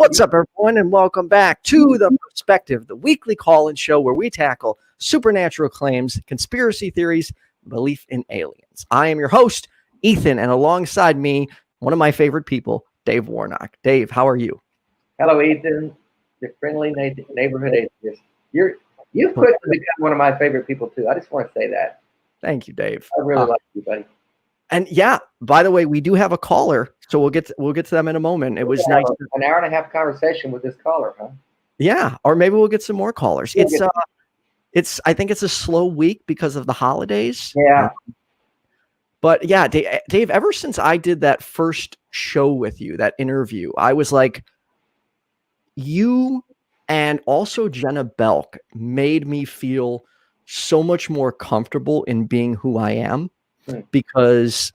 What's up, everyone, and welcome back to The Perspective, the weekly call-in show where we tackle supernatural claims, conspiracy theories, belief in aliens. I am your host, Ethan, and alongside me, one of my favorite people, Dave Warnock. Dave, how are you? Hello, Ethan, the friendly neighborhood atheist. You've quickly become one of my favorite people too. I just want to say that. Thank you, Dave. I really like you, buddy. And yeah, by the way, we do have a caller, so we'll get to them in a moment. It was nice. An hour and a half conversation with this caller, huh? Yeah, or maybe we'll get some more callers. I think it's a slow week because of the holidays. Yeah. But yeah, Dave, ever since I did that first show with you, that interview, I was like, you and also Jenna Belk made me feel so much more comfortable in being who I am, because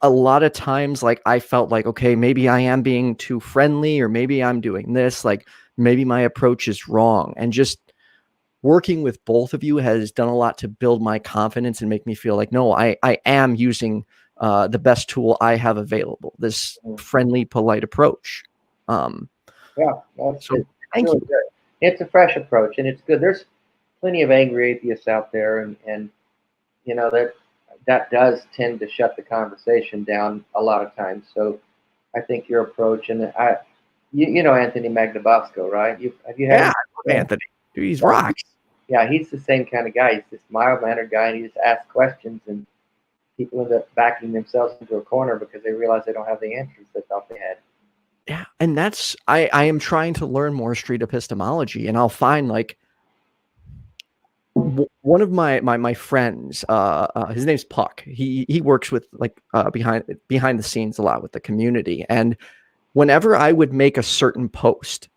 a lot of times, like, I felt like, okay, maybe I am being too friendly, or maybe I'm doing this, like maybe my approach is wrong. And just working with both of you has done a lot to build my confidence and make me feel like, no, I am using the best tool I have available, this friendly, polite approach. Yeah, so thank you. Good. It's a fresh approach, and it's good. There's plenty of angry atheists out there, and you know that does tend to shut the conversation down a lot of times. So I think your approach, and you know Anthony Magnabosco, right? Have you had him? Anthony? Dude, he's rocks. Yeah, he's the same kind of guy. He's this mild-mannered guy, and he just asks questions, and people end up backing themselves into a corner because they realize they don't have the answers they thought they had. Yeah, and that's I am trying to learn more street epistemology, and I'll find, like, one of my friends, his name's Puck. He works with, like, behind the scenes a lot with the community, and whenever I would make a certain post,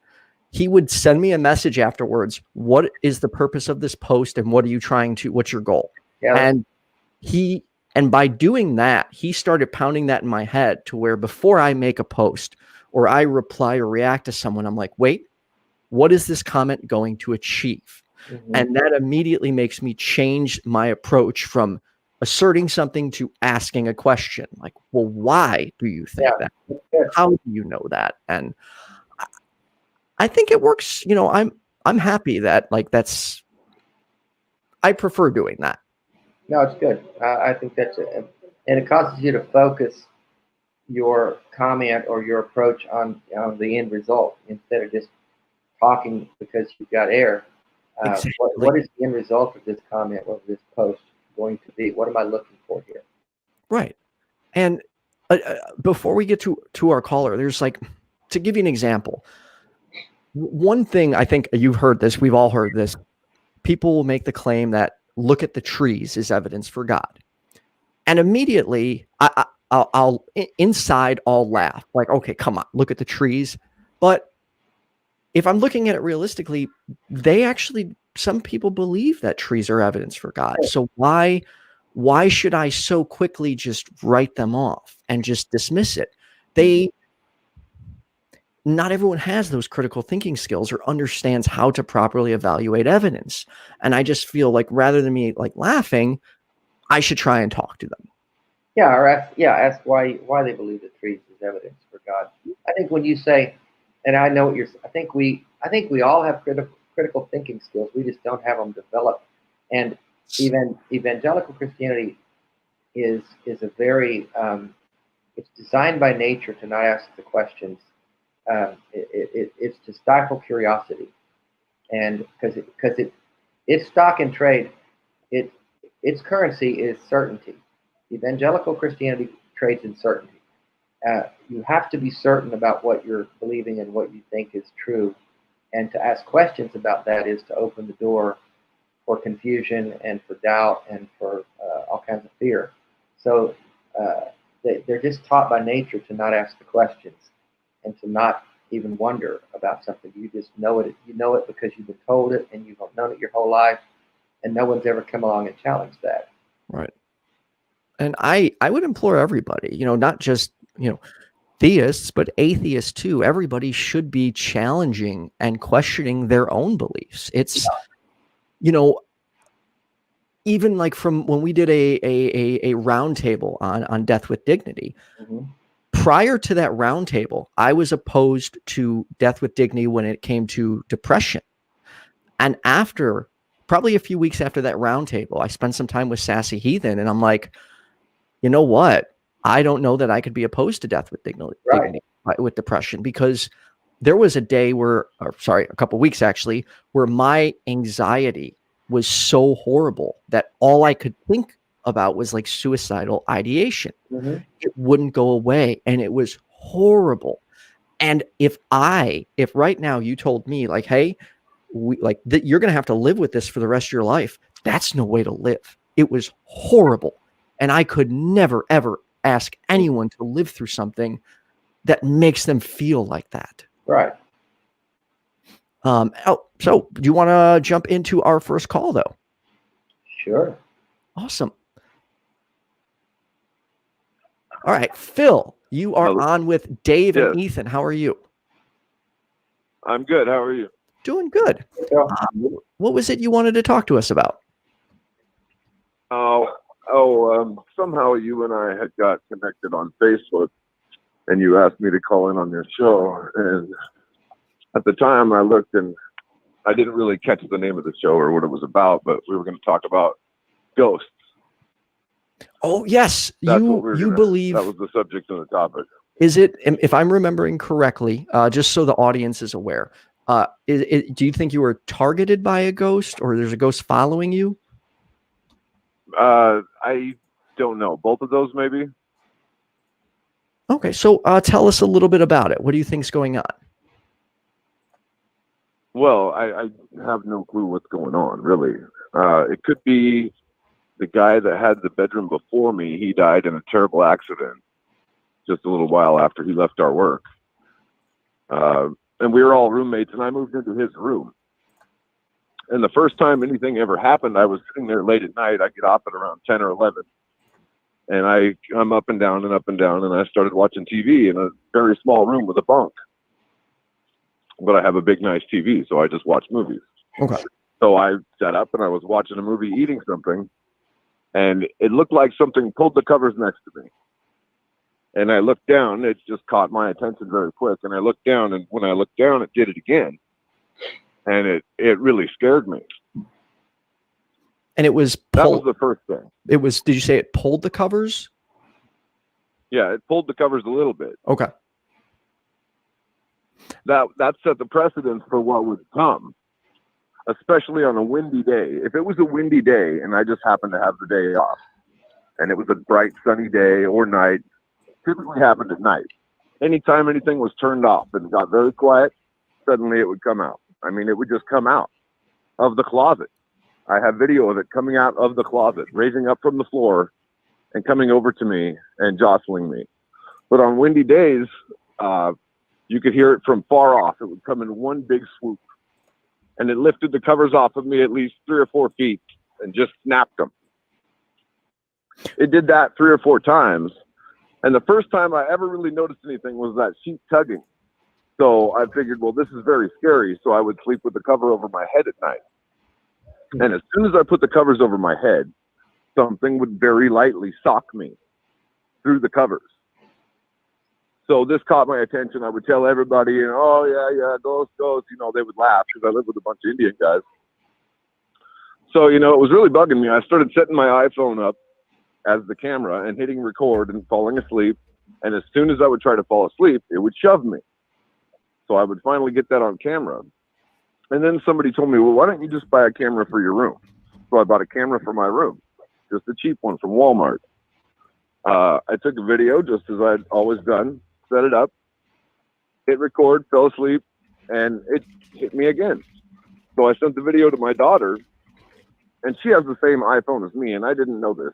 he would send me a message afterwards. What is the purpose of this post, and what's your goal? Yeah. And by doing that, he started pounding that in my head to where before I make a post or I reply or react to someone, I'm like, wait, what is this comment going to achieve? Mm-hmm. And that immediately makes me change my approach from asserting something to asking a question. Like, well, why do you think that? How do you know that? And I think it works. You know, I'm happy that, like, I prefer doing that. No, it's good. I think that's it. And it causes you to focus your comment or your approach on the end result instead of just talking because you've got air. Exactly. What is the end result of this comment or this post going to be? What am I looking for here? Right. And before we get to our caller, there's, like, to give you an example, one thing, I think you've heard this, we've all heard this, people will make the claim that look at the trees is evidence for God. And immediately I'll laugh, like, okay, come on, look at the trees. But if I'm looking at it realistically, some people believe that trees are evidence for God. So why should I so quickly just write them off and just dismiss it? Not everyone has those critical thinking skills or understands how to properly evaluate evidence. And I just feel like rather than me, like, laughing, I should try and talk to them. Yeah, or ask why they believe that trees is evidence for God. I think when you say, and I know what you're, I think we all have critical thinking skills. We just don't have them developed. And even evangelical Christianity is a very it's designed by nature to not ask the questions. It's to stifle curiosity, and because its stock and trade, its currency is certainty. Evangelical Christianity trades in certainty. You have to be certain about what you're believing and what you think is true, and to ask questions about that is to open the door for confusion and for doubt and for all kinds of fear. So they're just taught by nature to not ask the questions and to not even wonder about something. You just know it. You know it because you've been told it, and you've known it your whole life, and no one's ever come along and challenged that. Right. And I would implore everybody, you know, not just, you know, theists, but atheists too. Everybody should be challenging and questioning their own beliefs. It's, you know, even like from when we did a roundtable on Death with Dignity, prior to that roundtable, I was opposed to death with dignity when it came to depression. And after, probably a few weeks after that roundtable, I spent some time with Sassy Heathen, and I'm like, you know what? I don't know that I could be opposed to death with dignity with depression, because there was a day where, a couple weeks actually, where my anxiety was so horrible that all I could think about was like suicidal ideation. Mm-hmm. It wouldn't go away, and it was horrible. And if right now you told me like, hey, you're going to have to live with this for the rest of your life, that's no way to live. It was horrible. And I could never, ever ask anyone to live through something that makes them feel like that. Right. So do you want to jump into our first call though? Sure. Awesome. All right, Phil, you are on with Dave and Ethan. How are you? I'm good. How are you? Doing good. What was it you wanted to talk to us about? Somehow you and I had got connected on Facebook, and you asked me to call in on your show. And at the time, I looked, and I didn't really catch the name of the show or what it was about, but we were going to talk about ghosts. Oh, yes. You believe that was the subject of the topic. Is it, if I'm remembering correctly, just so the audience is aware, do you think you were targeted by a ghost, or there's a ghost following you? I don't know. Both of those, maybe. Okay, so tell us a little bit about it. What do you think's going on? Well, I have no clue what's going on, really. It could be the guy that had the bedroom before me. He died in a terrible accident just a little while after he left our work. And we were all roommates, and I moved into his room. And the first time anything ever happened, I was sitting there late at night. I get off at around 10 or 11. And I'm up and down and up and down, and I started watching TV in a very small room with a bunk. But I have a big, nice TV, so I just watch movies. Okay. So I sat up, and I was watching a movie, eating something, and it looked like something pulled the covers next to me. And I looked down, it just caught my attention very quick. And I looked down, and when I looked down, it did it again. And it really scared me. And it was that was the first thing. It was, did you say it pulled the covers? Yeah, it pulled the covers a little bit. Okay. That set the precedence for what would come, especially on a windy day. If it was a windy day and I just happened to have the day off, and it was a bright sunny day or night, typically happened at night. Anytime anything was turned off and got very quiet, suddenly it would come out. I mean, it would just come out of the closet. I have video of it coming out of the closet, raising up from the floor and coming over to me and jostling me. But on windy days, you could hear it from far off. It would come in one big swoop, and it lifted the covers off of me at least 3 or 4 feet and just snapped them. It did that 3 or 4 times. And the first time I ever really noticed anything was that sheet tugging. So I figured, well, this is very scary. So I would sleep with the cover over my head at night. And as soon as I put the covers over my head, something would very lightly sock me through the covers. So this caught my attention. I would tell everybody, oh, yeah, ghost. They would laugh because I live with a bunch of Indian guys. So, it was really bugging me. I started setting my iPhone up as the camera and hitting record and falling asleep. And as soon as I would try to fall asleep, it would shove me. So I would finally get that on camera. And then somebody told me, well, why don't you just buy a camera for your room? So I bought a camera for my room, just a cheap one from Walmart. I took a video just as I'd always done, set it up, hit record, fell asleep, and it hit me again. So I sent the video to my daughter, and she has the same iPhone as me, and I didn't know this.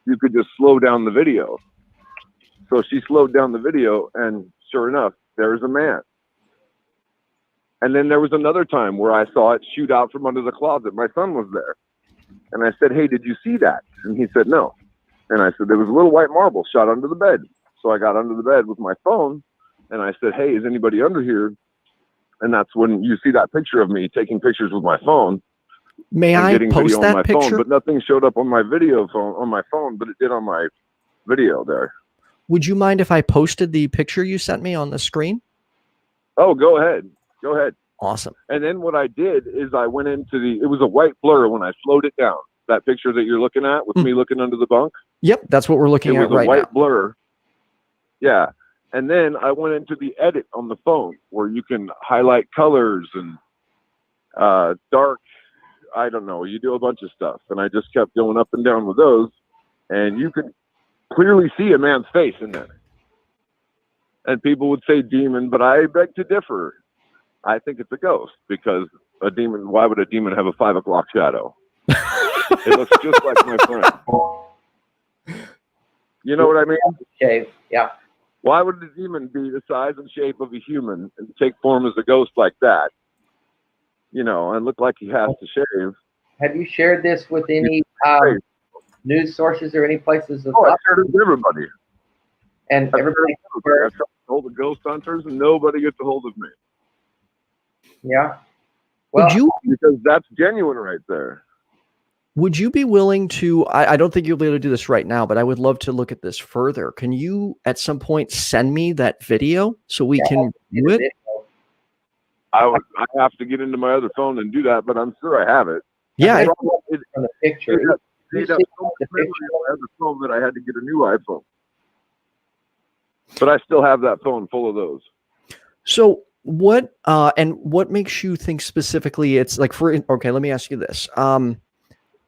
You could just slow down the video. So she slowed down the video, and sure enough, there's a man. And then there was another time where I saw it shoot out from under the closet. My son was there. And I said, hey, did you see that? And he said, no. And I said, there was a little white marble shot under the bed. So I got under the bed with my phone, and I said, hey, is anybody under here? And that's when you see that picture of me taking pictures with my phone. May I post that picture? Phone, but nothing showed up on my video phone, on my phone, but it did on my video there. Would you mind if I posted the picture you sent me on the screen? Oh, go ahead. Go ahead. Awesome. And then what I did is I went into it was a white blur when I slowed it down. That picture that you're looking at with me looking under the bunk. Yep, that's what we're looking at right now. It was a white blur. Yeah. And then I went into the edit on the phone where you can highlight colors and dark, I don't know, you do a bunch of stuff. And I just kept going up and down with those. And you can clearly see a man's face in there. And people would say demon, but I beg to differ. I think it's a ghost because a demon, why would a demon have a 5 o'clock shadow? It looks just like my friend. You know what I mean? Shave, yeah. Why would a demon be the size and shape of a human and take form as a ghost like that? You know, and look like he has to shave. Have you shared this with any news sources or any places? Oh, I shared it with everybody. And everybody I tried to hold the ghost hunters, and nobody gets a hold of me. Yeah. Well, because that's genuine right there. Would you be willing to, I don't think you'll be able to do this right now, but I would love to look at this further. Can you at some point send me that video so we can view it? I have to get into my other phone and do that, but I'm sure I have it. Yeah. From the picture. It so much memory on my other phone that I had to get a new iPhone. But I still have that phone full of those. So what makes you think specifically it's like okay, let me ask you this.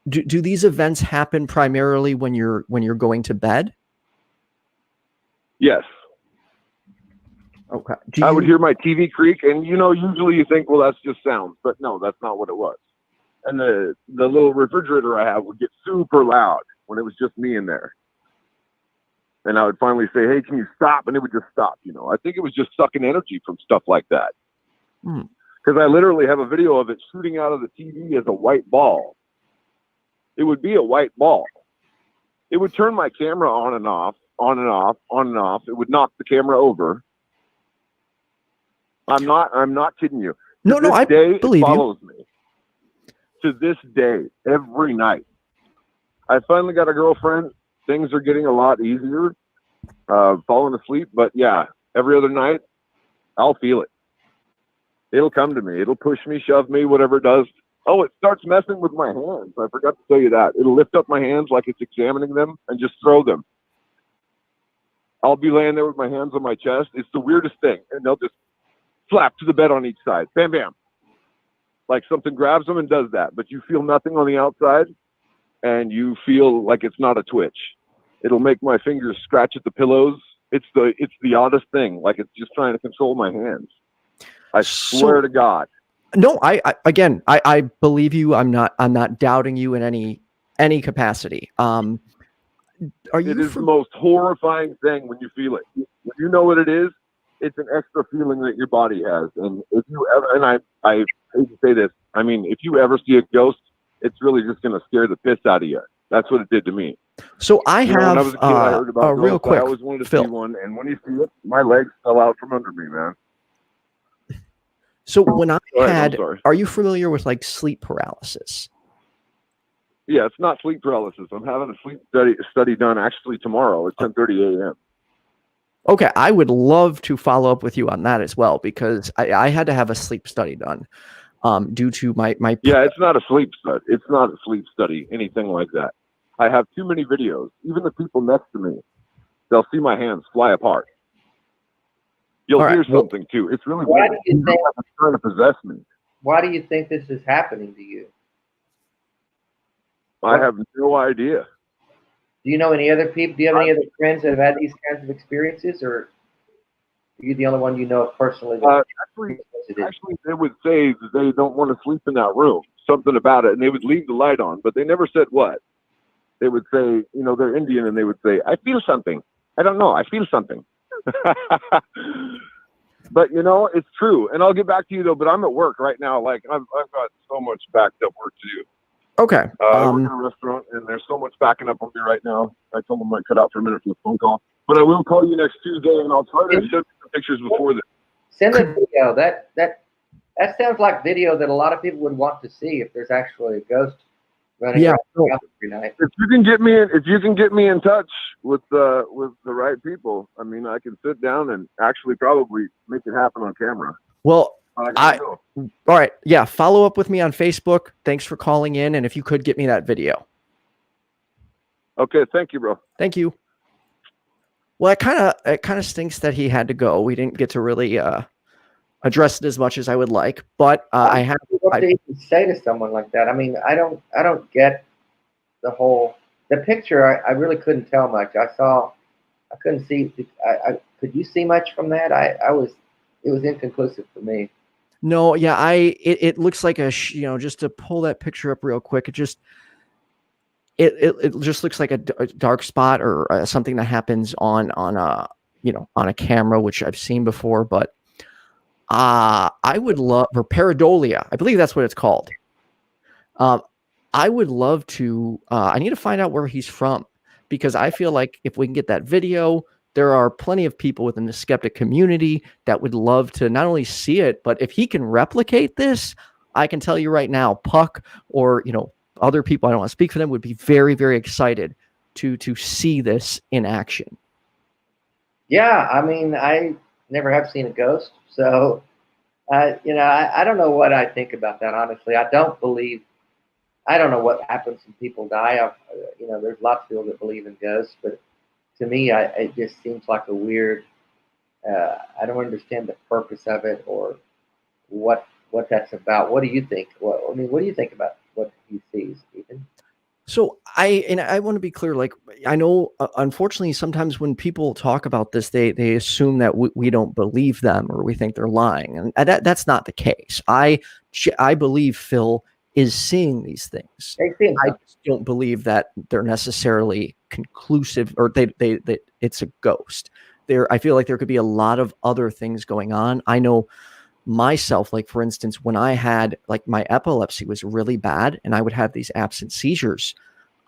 Do these events happen primarily when you're going to bed? Yes. Okay. I would hear my TV creak, and usually you think, well, that's just sound, but no, that's not what it was. And the little refrigerator I have would get super loud when it was just me in there. And I would finally say, hey, can you stop? And it would just stop. I think it was just sucking energy from stuff like that. Because I literally have a video of it shooting out of the TV as a white ball. It would be a white ball. It would turn my camera on and off, on and off, on and off. It would knock the camera over. I'm not kidding you. No, I believe it follows me. To this day, every night. I finally got a girlfriend. Things are getting a lot easier, falling asleep. But yeah, every other night, I'll feel it. It'll come to me. It'll push me, shove me, whatever it does. Oh, it starts messing with my hands. I forgot to tell you that. It'll lift up my hands like it's examining them and just throw them. I'll be laying there with my hands on my chest. It's the weirdest thing. And they'll just flap to the bed on each side. Bam, bam. Like something grabs them and does that. But you feel nothing on the outside, and you feel like it's not a twitch. It'll make my fingers scratch at the pillows. It's the oddest thing. Like it's just trying to control my hands. I swear to God. No, I believe you. I'm not doubting you in any capacity. It is the most horrifying thing when you feel it. When you know what it is, it's an extra feeling that your body has. And if you ever, and I hate to say this, I mean, if you ever see a ghost, it's really just going to scare the piss out of you. That's what it did to me. So I have when I was a kid, I heard about ghosts. real quick. I always wanted to see one, and when you see it, my legs fell out from under me, man. So when are you familiar with like sleep paralysis? Yeah, it's not sleep paralysis. I'm having a sleep study done actually tomorrow at 10:30 a.m. Okay, I would love to follow up with you on that as well, because I had to have a sleep study done due to my. Yeah, it's not a sleep study. It's not a sleep study, anything like that. I have too many videos. Even the people next to me, they'll see my hands fly apart. You'll hear something too. It's really weird. Why do you think it's trying to possess me? Why do you think this is happening to you? I have no idea. Do you know any other people? Do you have any other friends that have had these kinds of experiences, or are you the only one you know personally? Actually, they would say that they don't want to sleep in that room. Something about it, and they would leave the light on, but they never said what. They would say, they're Indian, and they would say, "I feel something. I don't know. I feel something." But it's true. And I'll get back to you though. But I'm at work right now. Like I've got so much backed up work to do. Okay. I work in a restaurant, and there's so much backing up on me right now. I told them I might cut out for a minute for the phone call, but I will call you next Tuesday, and I'll try to show you some pictures before then. Send a video. That sounds like video that a lot of people would want to see if there's actually a ghost running Yeah. around the house every night. If you can get me in touch with the right people, I mean, I can sit down and actually probably make it happen on camera. Well, All right. Yeah. Follow up with me on Facebook. Thanks for calling in. And if you could get me that video. Okay. Thank you, bro. Thank you. Well, it kind of stinks that he had to go. We didn't get to really address it as much as I would like, but I have. What do you even say to someone like that? I mean, I don't get the picture. I really couldn't tell much. I couldn't see. Could you see much from that? It was inconclusive for me. No, yeah, it looks like just to pull that picture up real quick, it just looks like a dark spot or something that happens on a camera, which I've seen before, but I would love, or pareidolia, I believe that's what it's called. I would love to, I need to find out where he's from, because I feel like if we can get that video, there are plenty of people within the skeptic community that would love to not only see it, but if he can replicate this, I can tell you right now, Puck or, other people, I don't want to speak for them, would be very, very excited to see this in action. Yeah, I mean, I never have seen a ghost, so I don't know what I think about that. Honestly, I don't know what happens when people die. There's lots of people that believe in ghosts, but to me, it just seems like a weird. I don't understand the purpose of it or what that's about. What do you think? What do you think about what he sees, Ethan? So I want to be clear. Like, I know, unfortunately, sometimes when people talk about this, they assume that we don't believe them or we think they're lying, and that's not the case. I believe Phil is seeing these things. I just don't believe that they're necessarily conclusive, or they it's a ghost. I feel like there could be a lot of other things going on. I know myself, like, for instance, when I had, like, my epilepsy was really bad and I would have these absent seizures,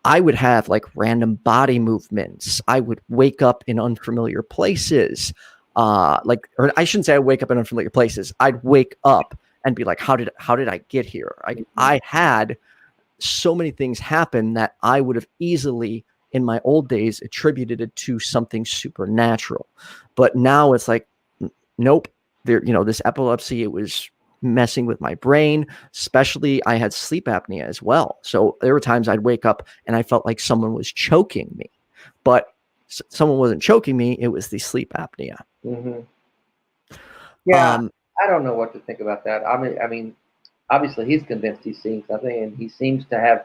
I would have like random body movements. I would wake up in unfamiliar places. Or I shouldn't say I wake up in unfamiliar places. I'd wake up and be like, how did I get here? I had so many things happen that I would have easily in my old days attributed it to something supernatural. But now it's like, nope. This epilepsy, it was messing with my brain, especially I had sleep apnea as well. So there were times I'd wake up and I felt like someone was choking me, but someone wasn't choking me. It was the sleep apnea. Mm-hmm. Yeah. I don't know what to think about that. I mean, obviously he's convinced he's seeing something, and he seems to have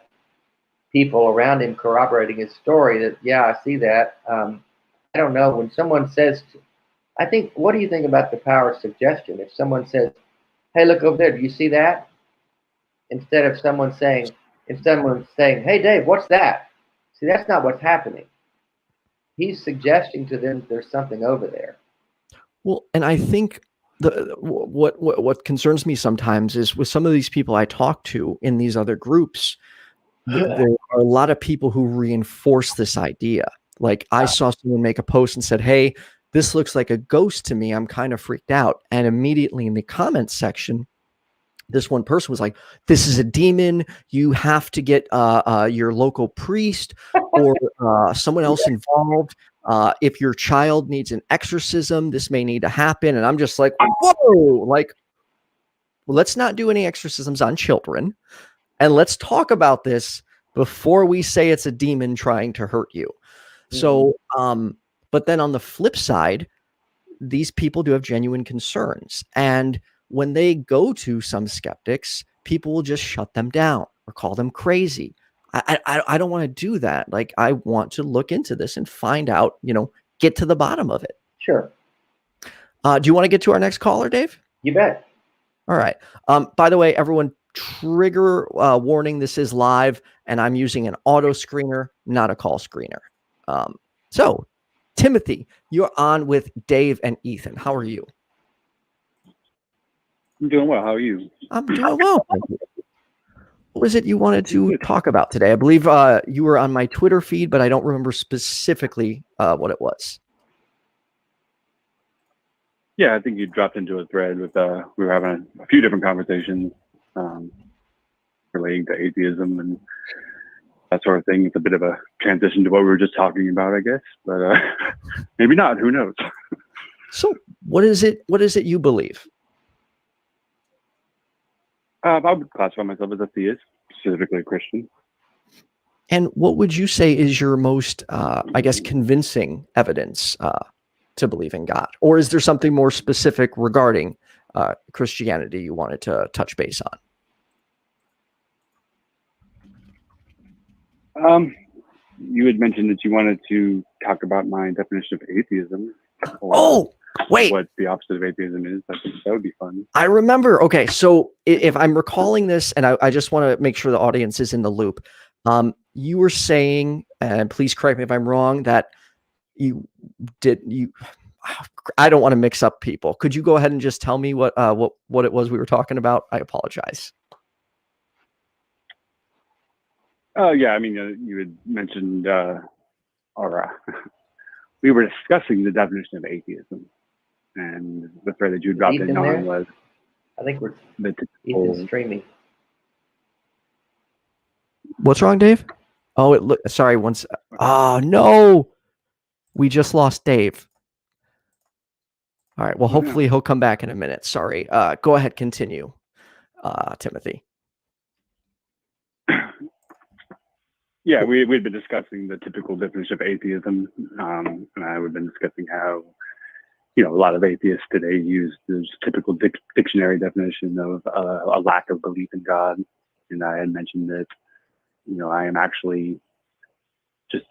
people around him corroborating his story that, yeah, I see that. I don't know. When someone says, I think, what do you think about the power of suggestion? If someone says, hey, look over there, do you see that? Instead of someone saying, hey, Dave, what's that? See, that's not what's happening. He's suggesting to them there's something over there. Well, and I think what concerns me sometimes is with some of these people I talk to in these other groups, there are a lot of people who reinforce this idea. Like, I saw someone make a post and said, hey, this looks like a ghost to me. I'm kind of freaked out. And immediately in the comments section, this one person was like, this is a demon. You have to get your local priest or someone else involved. If your child needs an exorcism, this may need to happen. And I'm just like, whoa, like, well, let's not do any exorcisms on children. And let's talk about this before we say it's a demon trying to hurt you. Mm-hmm. So, but then on the flip side, these people do have genuine concerns. And when they go to some skeptics, people will just shut them down or call them crazy. I don't want to do that. Like, I want to look into this and find out, get to the bottom of it. Sure. Do you want to get to our next caller, Dave? You bet. All right. By the way, everyone, trigger warning, this is live and I'm using an auto screener, not a call screener. So Timothy, you're on with Dave and Ethan. How are you? I'm doing well. How are you? I'm doing well. Thank you. What was it you wanted to talk about today? I believe you were on my Twitter feed, but I don't remember specifically what it was. Yeah, I think you dropped into a thread with, we were having a few different conversations relating to atheism. And that sort of thing. It's a bit of a transition to what we were just talking about, I guess, but maybe not. Who knows? So what is it you believe? I would classify myself as a theist, specifically a Christian. And what would you say is your most, I guess, convincing evidence to believe in God? Or is there something more specific regarding Christianity you wanted to touch base on? You had mentioned that you wanted to talk about my definition of atheism. Oh, wait. What the opposite of atheism is. I think that would be fun. I remember. Okay, so if I'm recalling this, and I just want to make sure the audience is in the loop, you were saying, and please correct me if I'm wrong, that I don't want to mix up people. Could you go ahead and just tell me what it was we were talking about? I apologize. Yeah, I mean, you had mentioned, we were discussing the definition of atheism, and the thread that you dropped in on was, I think we're the Ethan's streaming. What's wrong, Dave? Oh, sorry. Oh no, we just lost Dave. All right. Well, hopefully he'll come back in a minute. Sorry. Go ahead. Continue, Timothy. Yeah, we'd been discussing the typical definition of atheism, and I had been discussing how, a lot of atheists today use this typical dictionary definition of a lack of belief in God. And I had mentioned that, I am actually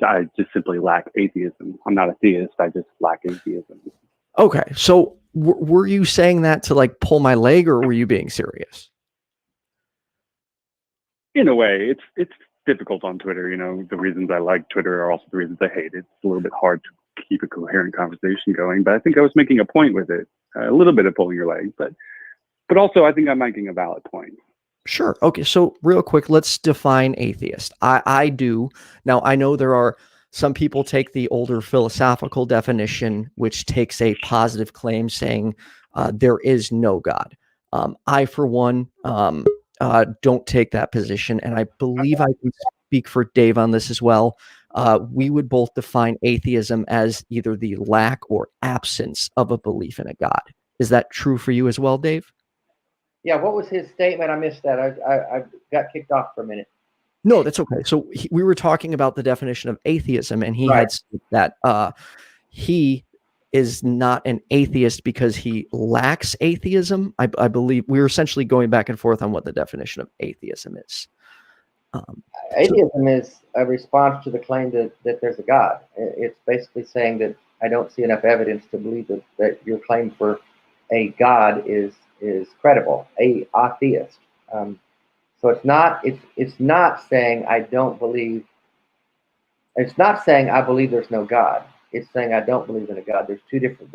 I just simply lack atheism. I'm not a theist. I just lack atheism. Okay. So were you saying that to like pull my leg, or were you being serious? In a way, it's difficult on Twitter. The reasons I like Twitter are also the reasons I hate it. It's a little bit hard to keep a coherent conversation going, but I think I was making a point with it, a little bit of pulling your leg, but also I think I'm making a valid point. Sure. Okay. So real quick, let's define atheist. I do. Now, I know there are some people take the older philosophical definition, which takes a positive claim saying there is no God. I, for one, don't take that position. And I believe I can speak for Dave on this as well. We would both define atheism as either the lack or absence of a belief in a God. Is that true for you as well, Dave? Yeah, what was his statement? I missed that. I got kicked off for a minute. No, that's okay. So we were talking about the definition of atheism, and he had said that he is not an atheist because he lacks atheism. I believe we were essentially going back and forth on what the definition of atheism is. Atheism is a response to the claim that there's a God. It's basically saying that I don't see enough evidence to believe that your claim for a God is credible. Atheist. So it's not saying I don't believe. It's not saying I believe there's no God. It's saying I don't believe in a God. There's two different.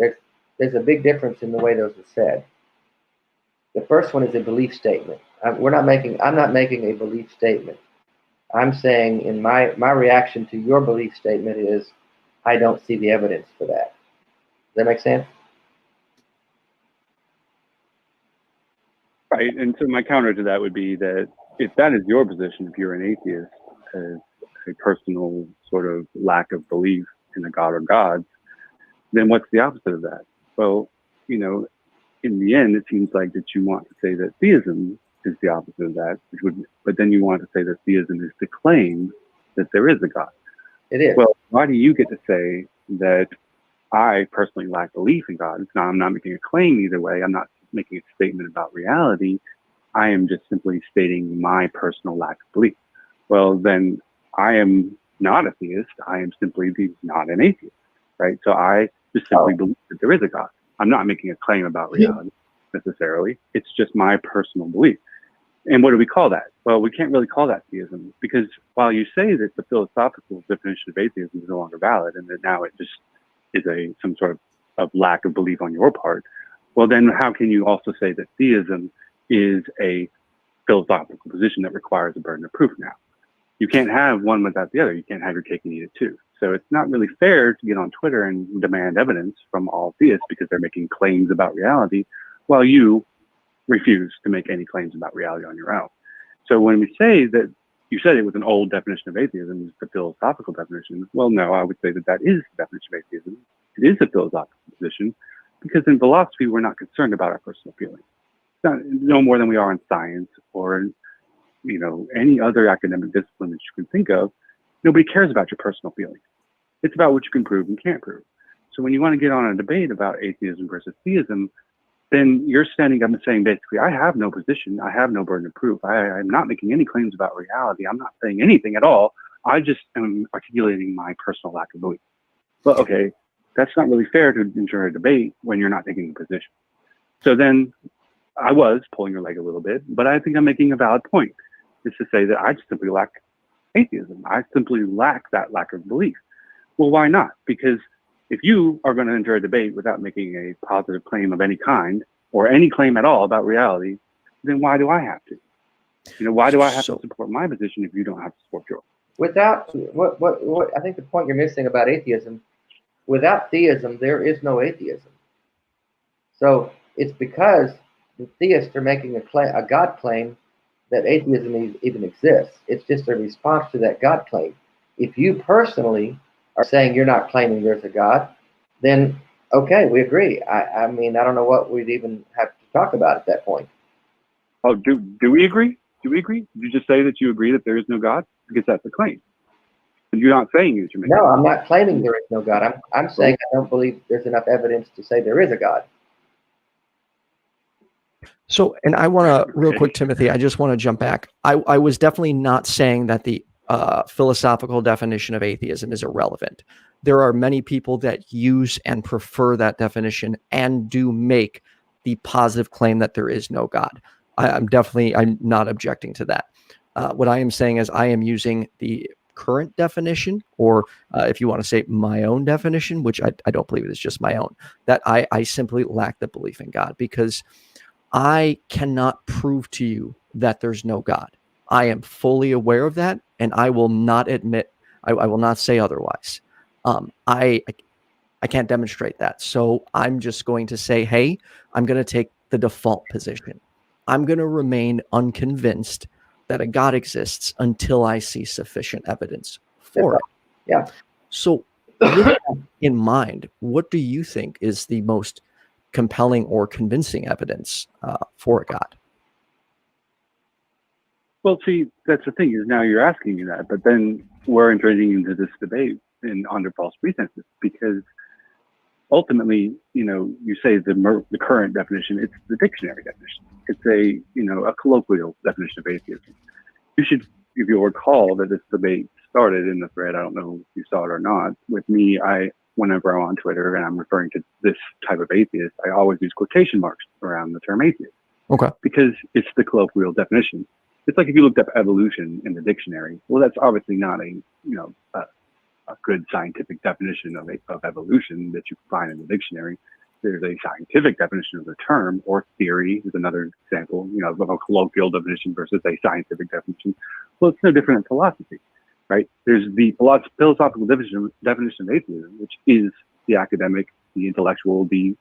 There's a big difference in the way those are said. The first one is a belief statement. I'm not making a belief statement. I'm saying in my reaction to your belief statement is I don't see the evidence for that. Does that make sense? Right, and so my counter to that would be that if that is your position, if you're an atheist, as a personal sort of lack of belief in a God or gods, then what's the opposite of that? Well, in the end, it seems like that you want to say that theism is the opposite of that, but then you want to say that theism is the claim that there is a God. It is. Well, why do you get to say that I personally lack belief in God? I'm not making a claim either way. I'm not making a statement about reality. I am just simply stating my personal lack of belief. Well, then I am not a theist. I am simply not an atheist, right? So I just simply believe that there is a God. I'm not making a claim about reality necessarily. It's just my personal belief. And what do we call that? Well, we can't really call that theism, because while you say that the philosophical definition of atheism is no longer valid and that now it just is some sort of lack of belief on your part, well, then how can you also say that theism is a philosophical position that requires a burden of proof now? You can't have one without the other. You can't have your cake and eat it too. So it's not really fair to get on Twitter and demand evidence from all theists because they're making claims about reality while you refuse to make any claims about reality on your own. So when we say that you said it was an old definition of atheism, the philosophical definition. Well, no, I would say that is the definition of atheism. It is a philosophical position because in philosophy, we're not concerned about our personal feelings. No more than we are in science or, any other academic discipline that you can think of. Nobody cares about your personal feelings. It's about what you can prove and can't prove. So when you want to get on a debate about atheism versus theism, then you're standing up and saying, basically, I have no position. I have no burden of proof. I'm not making any claims about reality. I'm not saying anything at all. I just am articulating my personal lack of belief. Well, okay, that's not really fair to ensure a debate when you're not taking a position. So then I was pulling your leg a little bit, but I think I'm making a valid point. Is to say that I just simply lack atheism. I simply lack that lack of belief. Well, why not? Because if you are going to enter a debate without making a positive claim of any kind or any claim at all about reality, then why do I have to? Why do I have to support my position if you don't have to support yours? Without what I think the point you're missing about atheism, without theism, there is no atheism. So it's because the theists are making a God claim that atheism even exists. It's just a response to that God claim. If you personally are saying you're not claiming there's a God, then okay, we agree. I mean, I don't know what we'd even have to talk about at that point. Oh, do we agree? Do we agree? Did you just say that you agree that there is no God? Because that's a claim. And you're not saying that you're making. No, I'm not claiming there is no God. I'm saying I don't believe there's enough evidence to say there is a God. So, and I want to, real quick, Timothy, I just want to jump back. I was definitely not saying that the philosophical definition of atheism is irrelevant. There are many people that use and prefer that definition and do make the positive claim that there is no God. I'm not objecting to that. What I am saying is I am using the current definition, or if you want to say my own definition, which I don't believe it is just my own, that I simply lack the belief in God because I cannot prove to you that there's no God. I am fully aware of that, and I will not admit, I will not say otherwise. I can't demonstrate that. So I'm just going to say, hey, I'm going to take the default position. I'm going to remain unconvinced that a God exists until I see sufficient evidence for it. Yeah. So with that in mind, what do you think is the most compelling or convincing evidence for a God? Well, see, that's the thing, is now you're asking me that, but then we're entering into this debate under false pretenses, because ultimately, you say the current definition, it's the dictionary definition. It's a colloquial definition of atheism. If you'll recall that this debate started in the thread, I don't know if you saw it or not, with me, whenever I'm on Twitter and I'm referring to this type of atheist, I always use quotation marks around the term atheist. Okay. Because it's the colloquial definition. It's like if you looked up evolution in the dictionary. Well, that's obviously not a good scientific definition of evolution that you can find in the dictionary. There's a scientific definition of the term, or theory is another example, of a colloquial definition versus a scientific definition. Well, it's no different in philosophy, right? There's the philosophical definition of atheism, which is the academic, the intellectual, the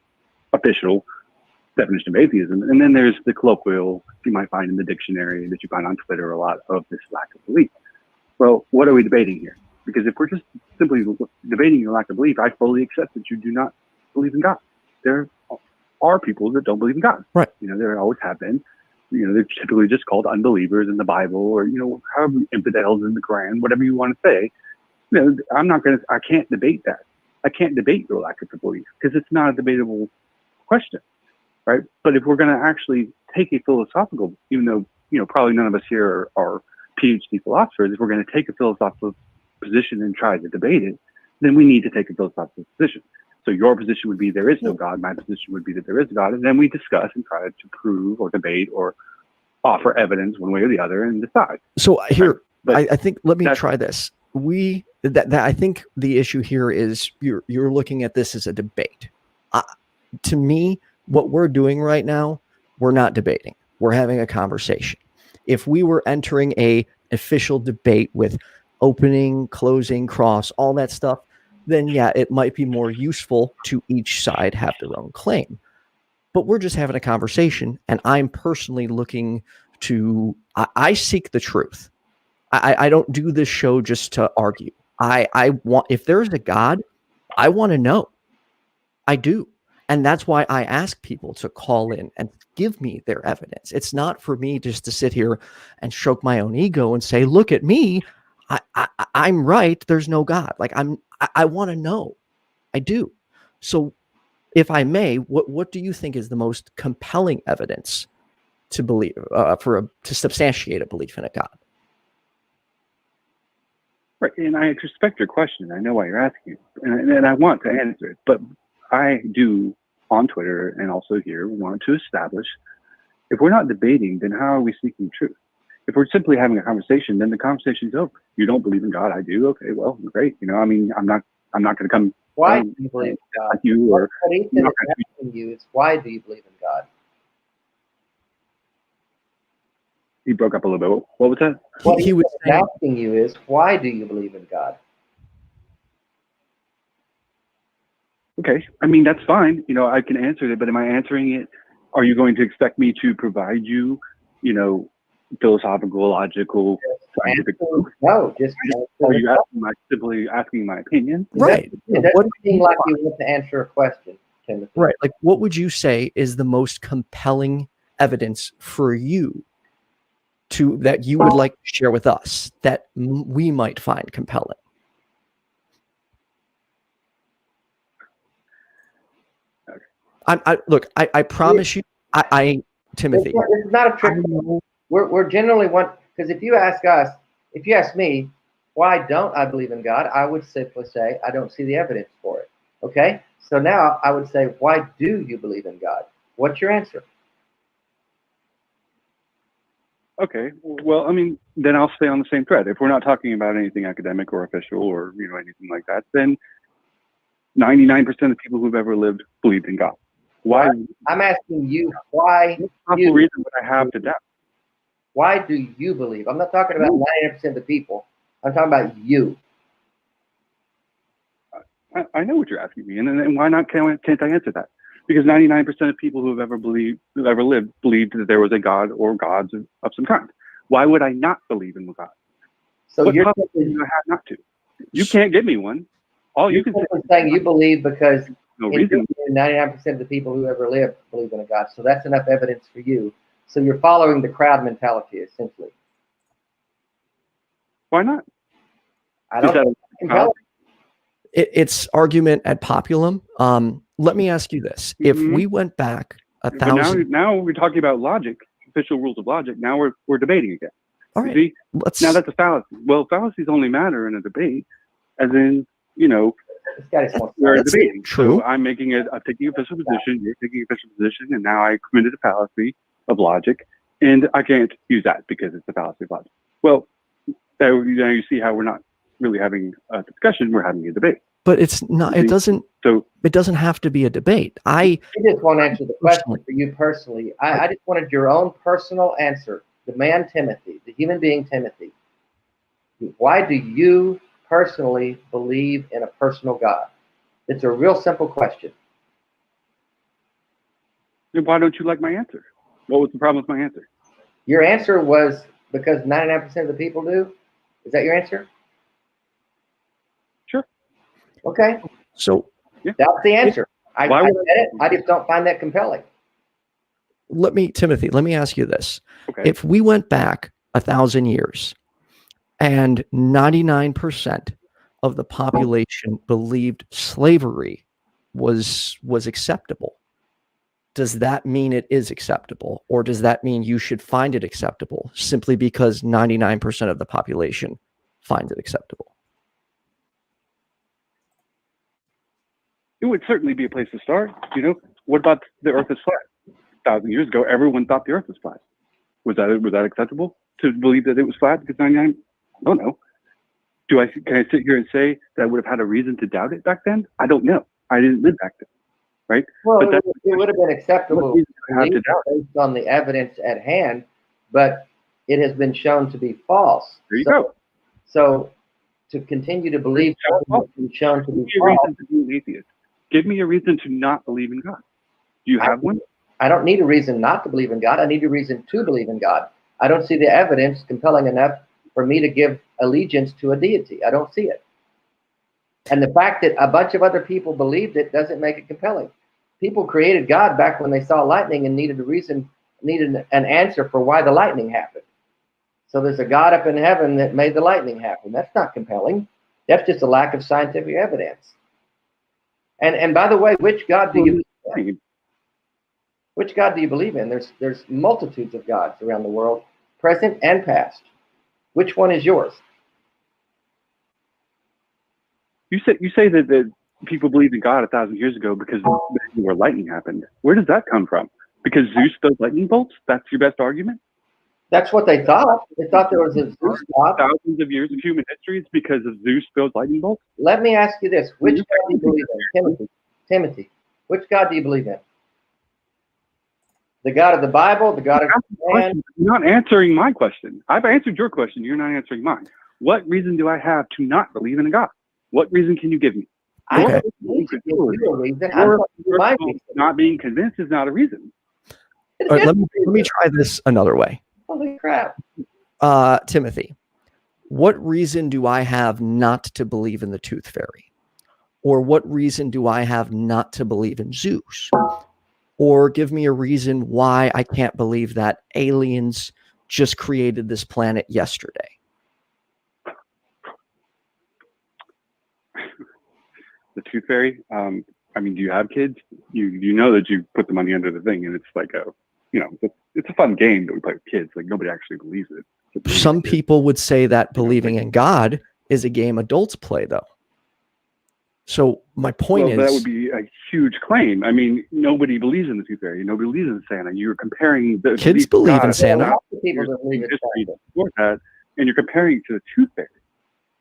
official definition of atheism. And then there's the colloquial you might find in the dictionary that you find on Twitter a lot of this lack of belief. Well, what are we debating here? Because if we're just simply debating your lack of belief, I fully accept that you do not believe in God. There are people that don't believe in God. Right. There always have been. They're typically just called unbelievers in the Bible, or, however, infidels in the Quran, whatever you want to say. I can't debate that. I can't debate your lack of belief because it's not a debatable question, right? But if we're going to actually take a philosophical, even though, probably none of us here are PhD philosophers, if we're going to take a philosophical position and try to debate it, then we need to take a philosophical position. So your position would be there is no God. My position would be that there is a God. And then we discuss and try to prove or debate or offer evidence one way or the other and decide. So here, right? I think, let me try this. I think the issue here is you're looking at this as a debate. To me, what we're doing right now, we're not debating. We're having a conversation. If we were entering a official debate with opening, closing, cross, all that stuff, then yeah, it might be more useful to each side have their own claim. But we're just having a conversation, and I'm personally looking to, I seek the truth. I don't do this show just to argue. I want, if there's a God, I want to know. I do. And that's why I ask people to call in and give me their evidence. It's not for me just to sit here and stroke my own ego and say, look at me. I'm right. There's no God. Like I want to know. I do. So if I may, what do you think is the most compelling evidence to believe, to substantiate a belief in a God? Right, and I respect your question. I know why you're asking it, and I want to answer it. But I do, on Twitter and also here, want to establish, if we're not debating, then how are we seeking truth? If we're simply having a conversation, then the conversation's over. You don't believe in God, I do. Okay, well, great. You know, I mean, I'm not going to come. Why do you believe in God? Like you, or what Ethan is asking you is, why do you believe in God? he broke up a little bit. What was that? What He was asking you is, why do you believe in God? Okay, I mean, that's fine. You know, I can answer it, but am I answering it? Are you going to expect me to provide you, you know, philosophical, logical, scientific proof? No, just Are you simply asking my opinion? right. It doesn't seem like you want to answer a question, Timothy. Right. Like, what would you say is the most compelling evidence for you that you would like to share with us that we might find compelling? Look, I promise you, Timothy. This is not a trick. We're generally because if you ask me, why don't I believe in God? I would simply say, I don't see the evidence for it. Okay? So now I would say, why do you believe in God? What's your answer? Okay, well, I mean, then I'll stay on the same thread. If we're not talking about anything academic or official or, you know, anything like that, then 99% of people who've ever lived believed in God. Why? I'm asking you, why? That's the reason that I have to doubt. Why do you believe? I'm not talking about 99% of the people. I'm talking about you. I know what you're asking me, and why not? Can't I answer that? Because 99% of people who have ever lived believed that there was a God or gods of some kind. Why would I not believe in God? So what you're possibility do I have not to? You can't give me one. All you can say is saying you believe because no reason. 99% of the people who ever lived believe in a God. So that's enough evidence for you. So you're following the crowd mentality, essentially. Why not? I don't know. It's argument ad populum. Let me ask you this: if we went back 1,000, now we're talking about logic, official rules of logic. Now we're debating again. All right. See? Now that's a fallacy. Well, fallacies only matter in a debate, as in, you know, we're debating. True. So I'm taking official position. You're taking official position, and now I committed a fallacy of logic, and I can't use that because it's a fallacy of logic. Well, now you see how we're not really having a discussion; we're having a debate. But it's not. It doesn't. So it doesn't have to be a debate. I just want to answer the question for you personally. I just wanted your own personal answer. The man Timothy, the human being Timothy. Why do you personally believe in a personal God? It's a real simple question. Then why don't you like my answer? What was the problem with my answer? Your answer was because 99% of the people do. Is that your answer? Sure. Okay. So that's the answer. I get it. I just don't find that compelling. Timothy, let me ask you this. Okay. If we went back 1,000 years and 99% of the population believed slavery was acceptable, does that mean it is acceptable? Or does that mean you should find it acceptable simply because 99% of the population finds it acceptable? It would certainly be a place to start. You know, what about the Earth is flat? 1,000 years ago, everyone thought the Earth was flat. Was that acceptable to believe that it was flat? Because 99, I don't know. Can I sit here and say that I would have had a reason to doubt it back then? I don't know. I didn't live back then, right? Well, it would have been acceptable based on the evidence at hand, but it has been shown to be false. There you go. So to continue to believe something that's been shown to be false. Reason to be an atheist. Give me a reason to not believe in God. Do you have one? I don't need a reason not to believe in God. I need a reason to believe in God. I don't see the evidence compelling enough for me to give allegiance to a deity. I don't see it. And the fact that a bunch of other people believed it doesn't make it compelling. People created God back when they saw lightning and needed an answer for why the lightning happened. So there's a God up in heaven that made the lightning happen. That's not compelling. That's just a lack of scientific evidence. And by the way, which God do you believe in? Which God do you believe in? There's multitudes of gods around the world, present and past. Which one is yours? You say that people believed in God 1,000 years ago because where lightning happened. Where does that come from? Because Zeus built lightning bolts? That's your best argument? That's what they thought. They thought there was a Zeus God. Thousands of years of human history is because of Zeus built lightning bolts? Let me ask you this. Which God do you believe in? Timothy, which God do you believe in? The God of the Bible, the God of man? You're not answering my question. I've answered your question. You're not answering mine. What reason do I have to not believe in a God? What reason can you give me? Okay. Not being convinced is not a reason. All right, let me try this another way. Holy crap. Timothy, what reason do I have not to believe in the tooth fairy? Or what reason do I have not to believe in Zeus? Or give me a reason why I can't believe that aliens just created this planet yesterday. The tooth fairy. I mean, do you have kids? You know that you put the money under the thing, and it's like it's a fun game that we play with kids. Like nobody actually believes it. Some people would say that believing in God is a game adults play, though. So my point is, that would be a huge claim. I mean, nobody believes in the tooth fairy. Nobody believes in Santa. You're comparing the kids believe in Santa. People don't believe in Santa. And you're comparing it to the tooth fairy.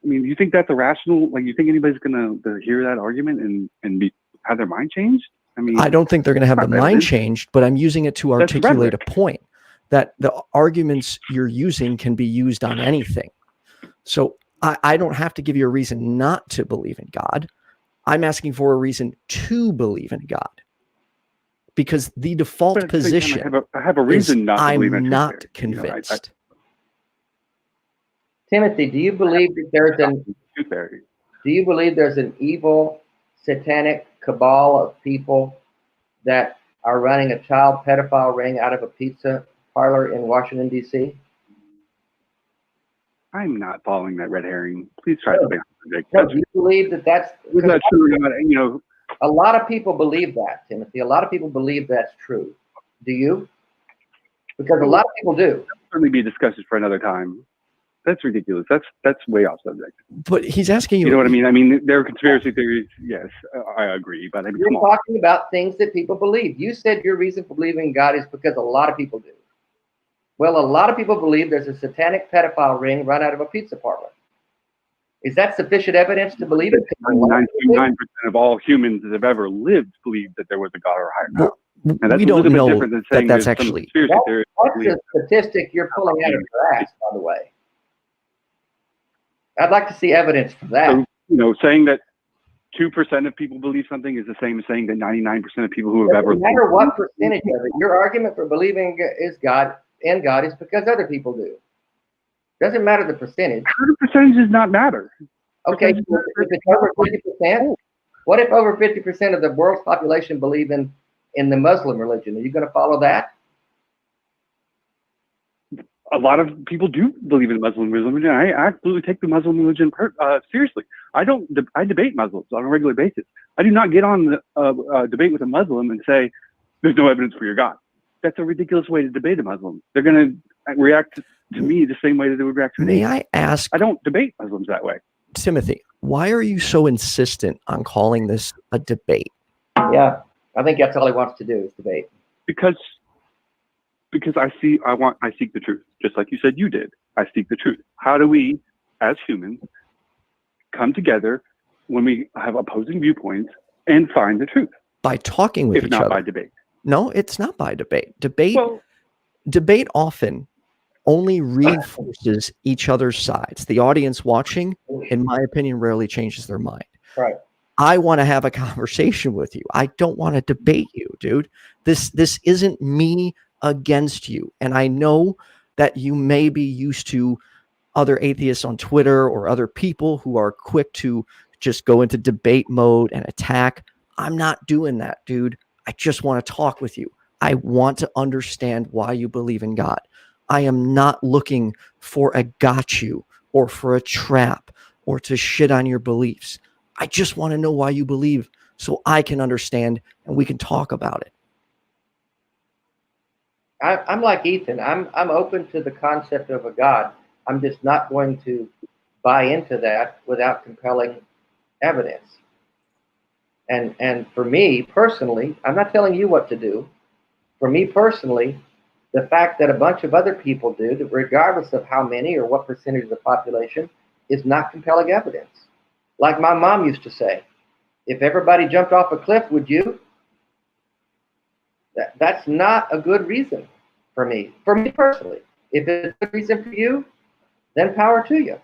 I mean, do you think that's a rational? Like, you think anybody's going to hear that argument and have their mind changed? I mean, I don't think they're going to have the mind changed, but I'm using it to articulate a point that the arguments you're using can be used on anything. So I don't have to give you a reason not to believe in God. I'm asking for a reason to believe in God, because the default position I have a reason is not to believe in I'm not tooth convinced. Timothy, do you believe that there's an evil, satanic cabal of people that are running a child pedophile ring out of a pizza parlor in Washington, D.C.? I'm not following that red herring. Please try to make it. No, do you believe that's not true? A lot of people believe that, Timothy. A lot of people believe that's true. Do you? Because a lot of people do. That'll certainly be discussed for another time. That's ridiculous. That's way off subject. But he's asking you. You know what I mean? I mean, there are conspiracy theories. Yes, I agree. But I mean, you're talking about things that people believe. You said your reason for believing in God is because a lot of people do. Well, a lot of people believe there's a satanic pedophile ring run out of a pizza parlor. Is that sufficient evidence to believe it? 99% of all humans that have ever lived believe that there was a God or a higher power. And that's we don't know that that's That's a statistic you're pulling out of your ass, by the way. I'd like to see evidence for that. So, saying that 2% of people believe something is the same as saying that 99% of people who have ever lived. No matter what percentage of it, your argument for believing is God is because other people do. Doesn't matter the percentage. The percentage does not matter. Okay, if it's over 50%, what if over 50% of the world's population believe in the Muslim religion? Are you going to follow that? A lot of people do believe in Muslim religion. I absolutely take the Muslim religion seriously. I debate Muslims on a regular basis. I do not get on the debate with a Muslim and say, there's no evidence for your God. That's a ridiculous way to debate a Muslim. They're going to react to me the same way that they would react to me. May I ask? I don't debate Muslims that way. Timothy, why are you so insistent on calling this a debate? Yeah, I think that's all he wants to do is debate. Because I seek the truth, just like you said you did. I seek the truth. How do we, as humans, come together when we have opposing viewpoints and find the truth? By talking with each other. If not by debate. No, it's not by debate. Debate often only reinforces each other's sides. The audience watching, in my opinion, rarely changes their mind. Right. I want to have a conversation with you. I don't want to debate you, dude. This isn't me against you. And I know that you may be used to other atheists on Twitter or other people who are quick to just go into debate mode and attack. I'm not doing that, dude. I just want to talk with you. I want to understand why you believe in God. I am not looking for a got you or for a trap or to shit on your beliefs. I just want to know why you believe so I can understand and we can talk about it. I'm like Ethan. I'm open to the concept of a God. I'm just not going to buy into that without compelling evidence. And for me personally, I'm not telling you what to do. For me personally, the fact that a bunch of other people do, that regardless of how many or what percentage of the population, is not compelling evidence. Like my mom used to say, if everybody jumped off a cliff, would you? That's not a good reason for me personally. If it's a good reason for you, then power to you.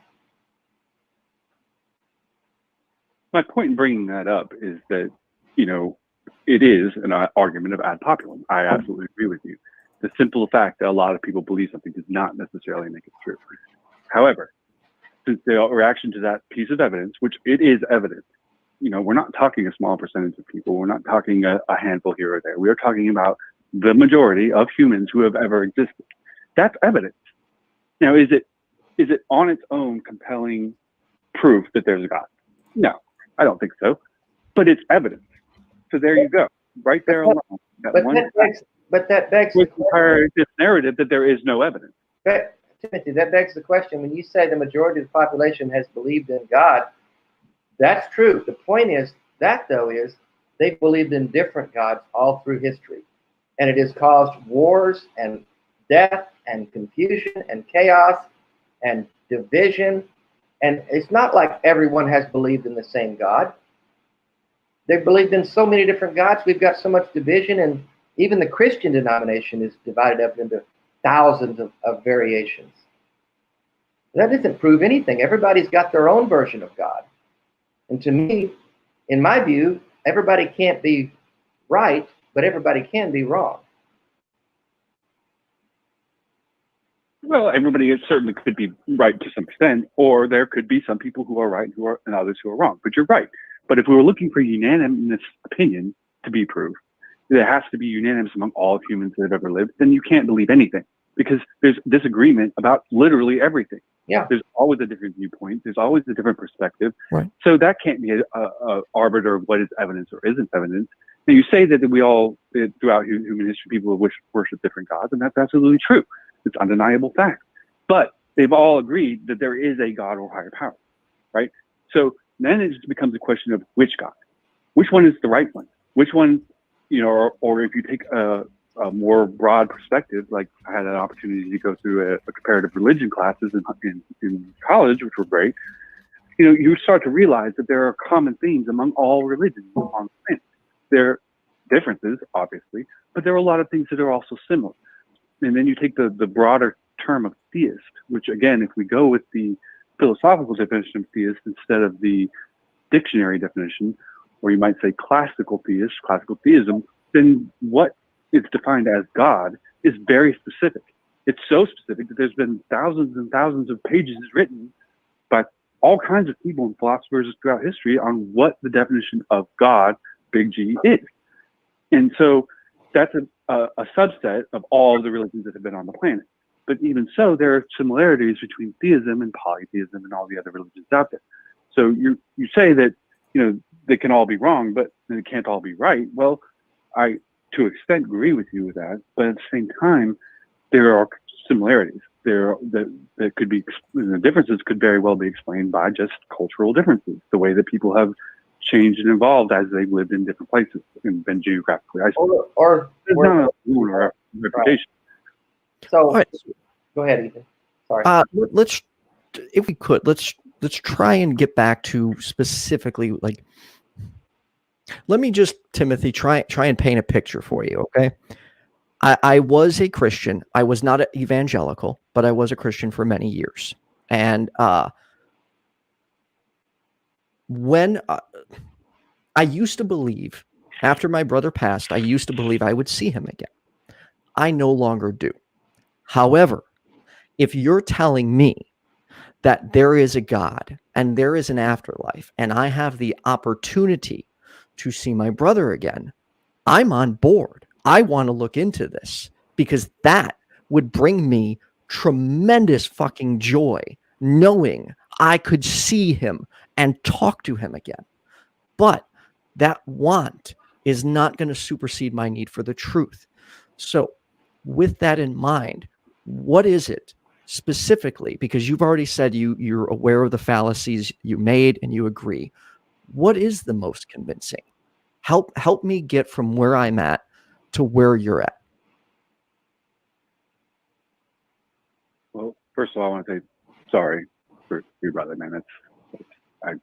My point in bringing that up is that, you know, it is an argument of ad populum. I absolutely agree with you. The simple fact that a lot of people believe something does not necessarily make it true. However, since the reaction to that piece of evidence, which it is evidence, you know, we're not talking a small percentage of people. We're not talking a handful here or there. We are talking about the majority of humans who have ever existed. That's evidence. Now, is it on its own compelling proof that there's a God? No, I don't think so. But it's evidence. So there you go, right there alone. That begs the entire this narrative that there is no evidence. But, Timothy, that begs the question. When you say the majority of the population has believed in God, that's true. The point is that, though, is they've believed in different gods all through history. And it has caused wars and death and confusion and chaos and division. And it's not like everyone has believed in the same God. They've believed in so many different gods. We've got so much division, and even the Christian denomination is divided up into thousands of variations. That doesn't prove anything. Everybody's got their own version of God. And to me, in my view, everybody can't be right, but everybody can be wrong. Well, everybody certainly could be right to some extent, or there could be some people who are right and others who are wrong. But you're right. But if we were looking for unanimous opinion to be proved, there has to be unanimous among all humans that have ever lived, then you can't believe anything because there's disagreement about literally everything. Yeah. There's always a different viewpoint. There's always a different perspective. Right. So that can't be a arbiter of what is evidence or isn't evidence. Now, you say that we all, throughout human history, people have worshiped different gods, and that's absolutely true. It's undeniable fact. But they've all agreed that there is a God or higher power, right? So then it just becomes a question of which God, which one is the right one, which one, you know, or if you take a more broad perspective, like I had an opportunity to go through a comparative religion classes in college, which were great. You know, you start to realize that there are common themes among all religions on the planet. There are differences, obviously, but there are a lot of things that are also similar. And then you take the broader term of theist, which again, if we go with the philosophical definition of theist instead of the dictionary definition, or you might say classical theist, classical theism, then what is defined as God is very specific. It's so specific that there's been thousands and thousands of pages written by all kinds of people and philosophers throughout history on what the definition of God, big G, is. And so that's a subset of all of the religions that have been on the planet. But even so, there are similarities between theism and polytheism and all the other religions out there. So you say that, you know, they can all be wrong, but they can't all be right. Well, I, to an extent, agree with you with that. But at the same time, there are similarities. That could be, the differences could very well be explained by just cultural differences, the way that people have changed and evolved as they've lived in different places and been geographically isolated. Or a reputation. So, right. Go ahead, Ethan. Sorry. Let's, if we could, let's try and get back to specifically, like, let me just, Timothy, try and paint a picture for you, okay? I was a Christian. I was not an evangelical, but I was a Christian for many years. And when I used to believe, after my brother passed, I used to believe I would see him again. I no longer do. However, if you're telling me that there is a God and there is an afterlife, and I have the opportunity to see my brother again, I'm on board. I want to look into this because that would bring me tremendous fucking joy knowing I could see him and talk to him again. But that want is not going to supersede my need for the truth. So with that in mind, what is it specifically? Because you've already said you're aware of the fallacies you made and you agree. What is the most convincing? Help me get from where I'm at to where you're at. Well, first of all, I want to say sorry for your brother, man. I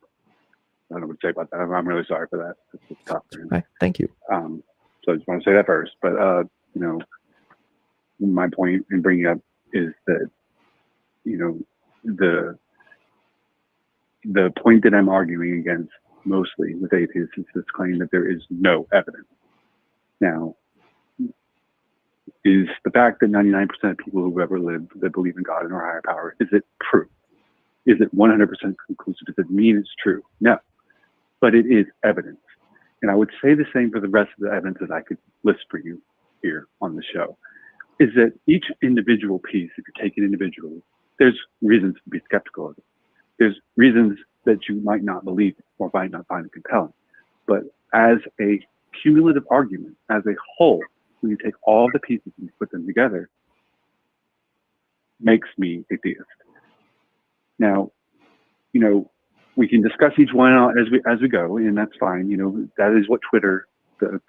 don't know what to say about that. I'm really sorry for that. It's tough for him. Right, thank you. So I just want to say that first. But you know, my point in bringing up is that, you know, the point that I'm arguing against mostly with atheists is this claim that there is no evidence. Now, is the fact that 99% of people who ever lived that believe in God and our higher power, is it proof? Is it 100% conclusive? Does it mean it's true? No, but it is evidence. And I would say the same for the rest of the evidence that I could list for you here on the show, is that each individual piece, if you take it individually, there's reasons to be skeptical of it. There's reasons that you might not believe it or might not find it compelling. But as a cumulative argument, as a whole, when you take all the pieces and put them together, makes me a theist. Now, you know, we can discuss each one as we go, and that's fine. You know, that is what Twitter, the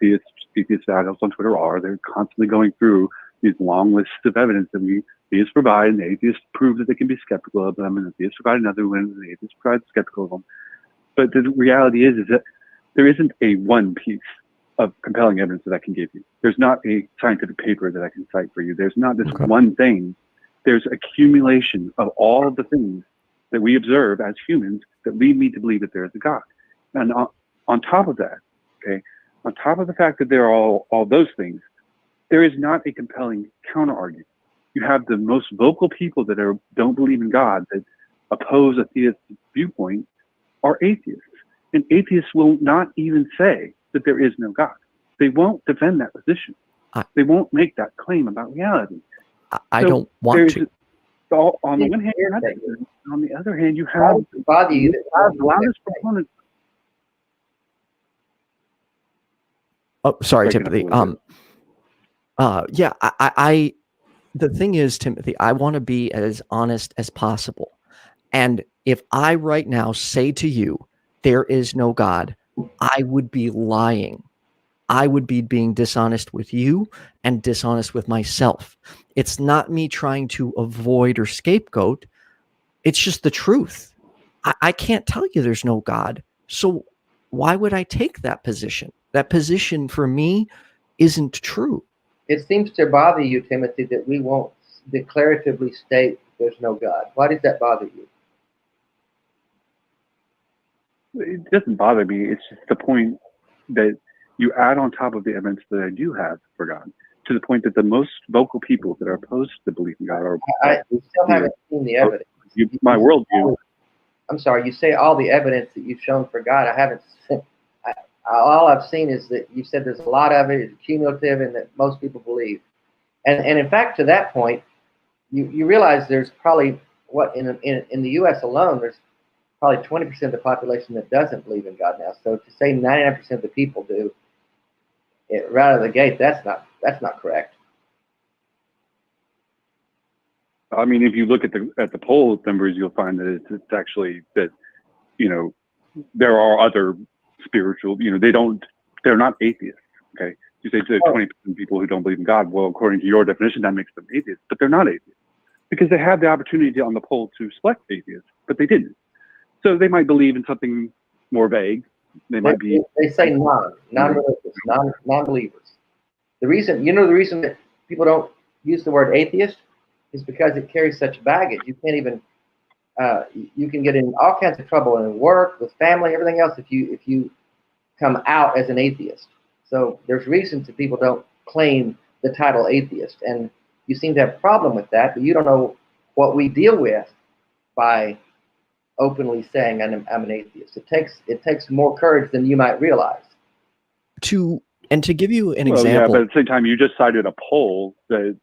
atheist adults on Twitter are. They're constantly going through these long lists of evidence that we theists provide, and the atheists prove that they can be skeptical of them, and the theists provide another one, and the atheists provide skeptical of them. But the reality is that there isn't a one piece of compelling evidence that I can give you. There's not a scientific paper that I can cite for you. There's not this one thing. There's accumulation of all of the things that we observe as humans that lead me to believe that there is a God. And on top of that, okay, on top of the fact that there are all those things, there is not a compelling counter argument. You have the most vocal people that don't believe in God, that oppose a theist viewpoint, are atheists. And atheists will not even say that there is no God. They won't defend that position. They won't make that claim about reality. I don't want to. On the one hand, you have that. On the other hand, you have the loudest proponents. Oh, sorry, Timothy. Yeah, I the thing is, Timothy, I want to be as honest as possible. And if I right now say to you, there is no God, I would be lying. I would be being dishonest with you and dishonest with myself. It's not me trying to avoid or scapegoat. It's just the truth. I can't tell you there's no God. So why would I take that position? That position for me isn't true. It seems to bother you, Timothy, that we won't declaratively state there's no God. Why does that bother you? It doesn't bother me. It's just the point that you add on top of the evidence that I do have for God, to the point that the most vocal people that are opposed to belief in God are. I still haven't seen the evidence. My worldview. I'm sorry. You say all the evidence that you've shown for God. I haven't seen. All I've seen is that you said there's a lot of it, it's cumulative, and that most people believe. And in fact, to that point, you realize there's probably in the U.S. alone, there's probably 20% of the population that doesn't believe in God now. So to say 99% of the people do, right out of the gate, that's not correct. I mean, if you look at the poll numbers, you'll find that it's actually that, you know, there are other spiritual, you know, they're not atheists. Okay, you say to 20% of people who don't believe in God. Well, according to your definition, that makes them atheists, but they're not atheists because they had the opportunity on the poll to select atheists, but they didn't. So they might believe in something more vague. They say non-religious, non-believers. The reason that people don't use the word atheist is because it carries such baggage. You can't even you can get in all kinds of trouble in work, with family, everything else if you come out as an atheist. So there's reasons that people don't claim the title atheist, and you seem to have a problem with that, but you don't know what we deal with by openly saying I'm an atheist. It takes more courage than you might realize. To give you an Yeah, example, but at the same time, you just cited a poll that,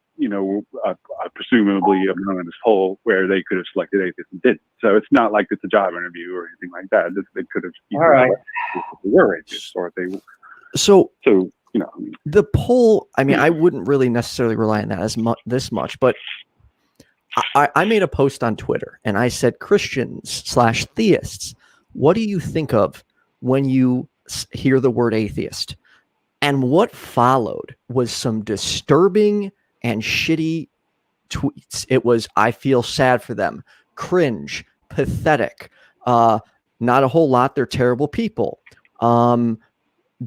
presumably an anonymous poll where they could have selected atheists and didn't. So it's not like it's a job interview or anything like that. They could have All right. if they were atheists or if they. So the poll. I mean, I wouldn't really necessarily rely on that this much, but I made a post on Twitter and I said, Christians/theists, what do you think of when you hear the word atheist? And what followed was some disturbing and shitty tweets. It was, I feel sad for them, cringe, pathetic, not a whole lot, they're terrible people,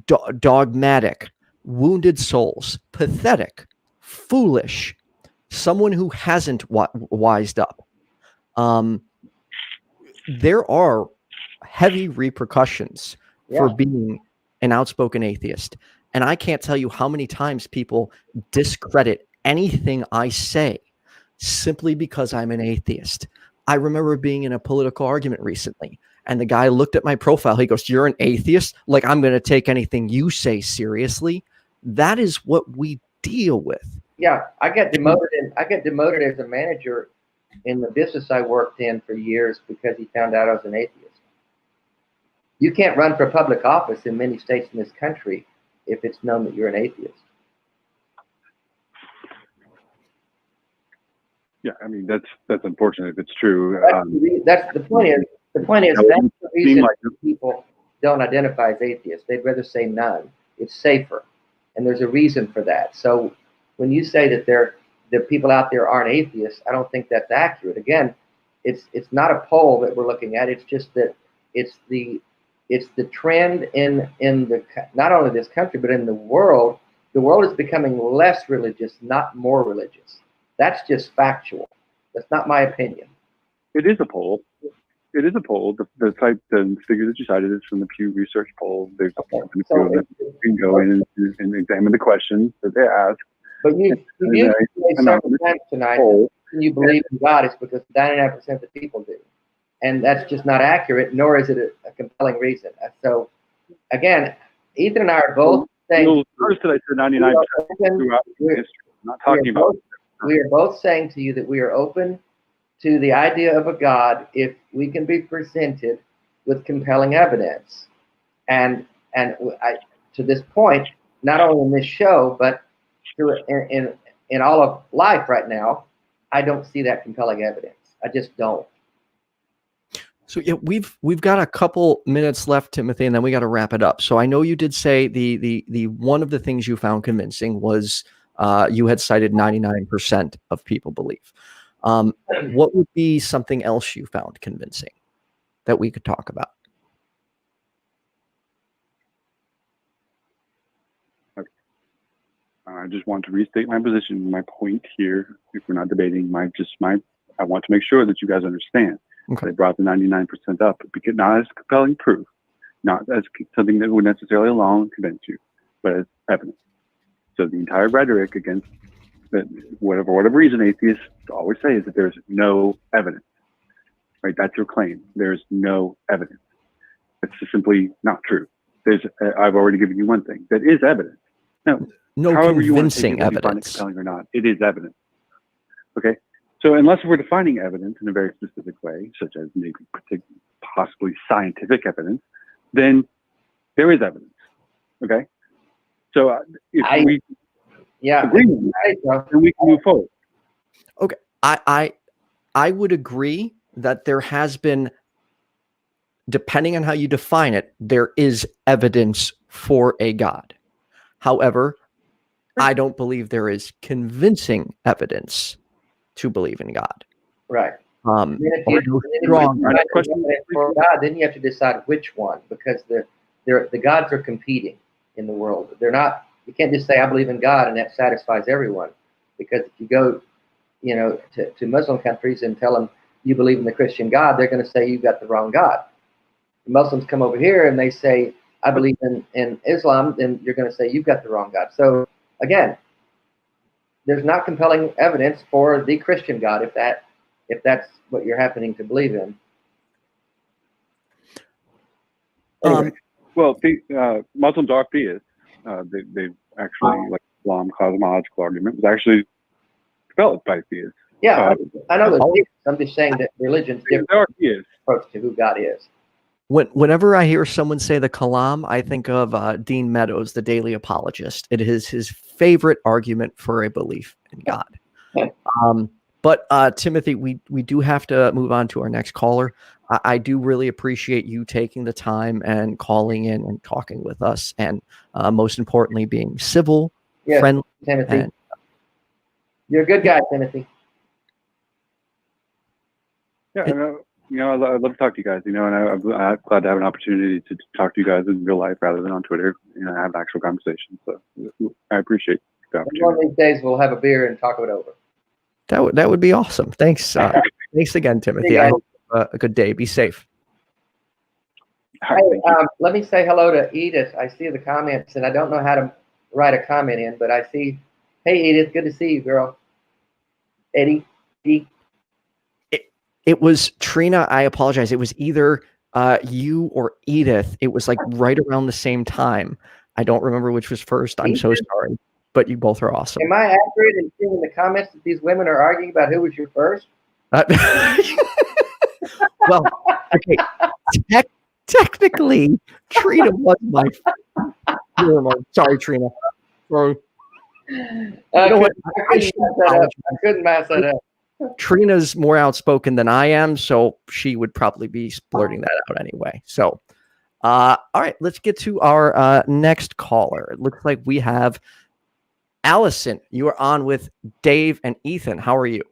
dogmatic, wounded souls, pathetic, foolish, someone who hasn't wised up. There are heavy repercussions for being an outspoken atheist. And I can't tell you how many times people discredit anything I say simply because I'm an atheist. I remember being in a political argument recently, and the guy looked at my profile. He goes, "You're an atheist? Like I'm going to take anything you say seriously?" That is what we deal with. Yeah, I get demoted as a manager in the business I worked in for years because he found out I was an atheist. You can't run for public office in many states in this country if it's known that you're an atheist. Yeah, I mean that's unfortunate if it's true. That's the point. The point is that's the reason people don't identify as atheists. They'd rather say none. It's safer, and there's a reason for that. So when you say that the people out there aren't atheists, I don't think that's accurate. Again, it's not a poll that we're looking at. It's just that it's the trend in the not only this country but in the world. The world is becoming less religious, not more religious. That's just factual. That's not my opinion. It is a poll. It is a poll. The figure that you cited is from the Pew Research poll. There's you can go in and examine the questions that they ask. But you say several times tonight that you believe in God is because 99% of the people do. And that's just not accurate, nor is it a compelling reason. So, again, Ethan and I are both saying... First, I said 99% throughout history. I'm not talking about... We are both saying to you that we are open to the idea of a God if we can be presented with compelling evidence. And to this point, not only in this show, but in all of life right now, I don't see that compelling evidence. I just don't. So yeah, we've got a couple minutes left, Timothy, and then we got to wrap it up. So I know you did say the one of the things you found convincing was you had cited 99% of people believe. What would be something else you found convincing that we could talk about? Okay. I just want to restate my position, my point here. If we're not debating, I want to make sure that you guys understand. Okay. They brought the 99% up, because not as compelling proof, not as something that would necessarily alone convince you, but as evidence. So the entire rhetoric against that, whatever reason atheists always say, is that there's no evidence. Right? That's your claim. There's no evidence. It's just simply not true. I've already given you one thing that is evidence. Now, no however convincing you want to take it, evidence, compelling or not, it is evidence. Okay. So unless we're defining evidence in a very specific way, such as maybe possibly scientific evidence, then there is evidence. Okay. So if we agree with that, then we can move forward. Okay. I would agree that there has been, depending on how you define it, there is evidence for a God. However, I don't believe there is convincing evidence to believe in God. Right. If you for God, then you have to decide which one, because the gods are competing in the world. They're not. You can't just say I believe in God and that satisfies everyone, because if you go, to Muslim countries and tell them you believe in the Christian God, they're going to say you've got the wrong God. The Muslims come over here and they say I believe in Islam, then you're going to say you've got the wrong God. So again, there's not compelling evidence for the Christian God if if that's what you're happening to believe in. Anyway. Well, Muslims are theists. They've actually, like Islam cosmological argument was actually developed by theists. Yeah, I know those theists. I'm just saying that religion's different approach to who God is. Whenever I hear someone say the Kalam, I think of Dean Meadows, the Daily Apologist. It is his favorite argument for a belief in God. But Timothy, we do have to move on to our next caller. I do really appreciate you taking the time and calling in and talking with us, and most importantly, being civil, friendly. Timothy, and, you're a good guy, Timothy. Yeah, I'd love to talk to you guys, and I'm glad to have an opportunity to talk to you guys in real life rather than on Twitter, have an actual conversation. So I appreciate the opportunity. One of these days we'll have a beer and talk it over. That would be awesome. Thanks. Thanks again, Timothy. I hope a good day. Be safe. Hey, let me say hello to Edith. I see the comments, and I don't know how to write a comment in, but I see, hey, Edith, good to see you, girl. Eddie, It was Trina. I apologize. It was either you or Edith. It was like right around the same time. I don't remember which was first. I'm so sorry, but you both are awesome. Am I accurate in seeing in the comments that these women are arguing about who was your first? Well, okay. Technically, Trina was my. Sorry, Trina. Sorry. I couldn't mess that up. Trina's more outspoken than I am, so she would probably be blurting that out anyway. So, all right, let's get to our next caller. It looks like we have Allison. You are on with Dave and Ethan. How are you?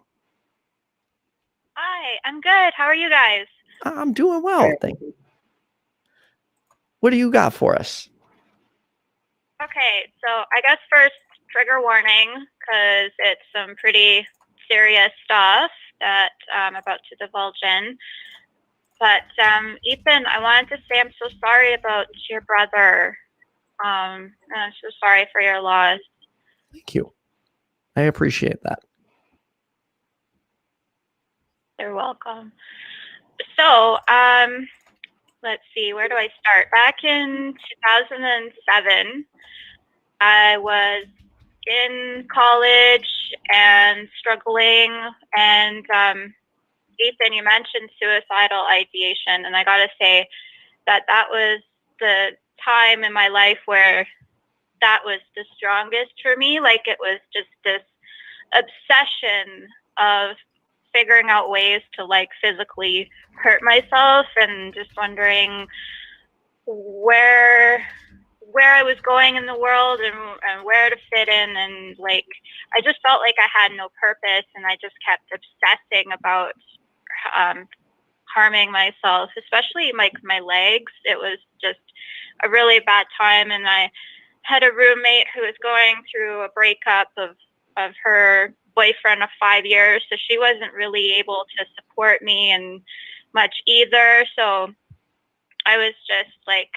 Hi, I'm good. How are you guys? I'm doing well, thank you. What do you got for us? Okay, so I guess first, trigger warning, because it's some pretty serious stuff that I'm about to divulge in. But Ethan, I wanted to say I'm so sorry about your brother. And I'm so sorry for your loss. Thank you. I appreciate that. You're welcome. So, let's see, where do I start? Back in 2007, I was in college and struggling, and Ethan, you mentioned suicidal ideation, and I gotta say that was the time in my life where that was the strongest for me. Like, it was just this obsession of figuring out ways to like physically hurt myself, and just wondering where I was going in the world and where to fit in, and like I just felt like I had no purpose, and I just kept obsessing about harming myself, especially like my legs. It was just a really bad time, and I had a roommate who was going through a breakup of her boyfriend of 5 years, so she wasn't really able to support me and much either. So I was just like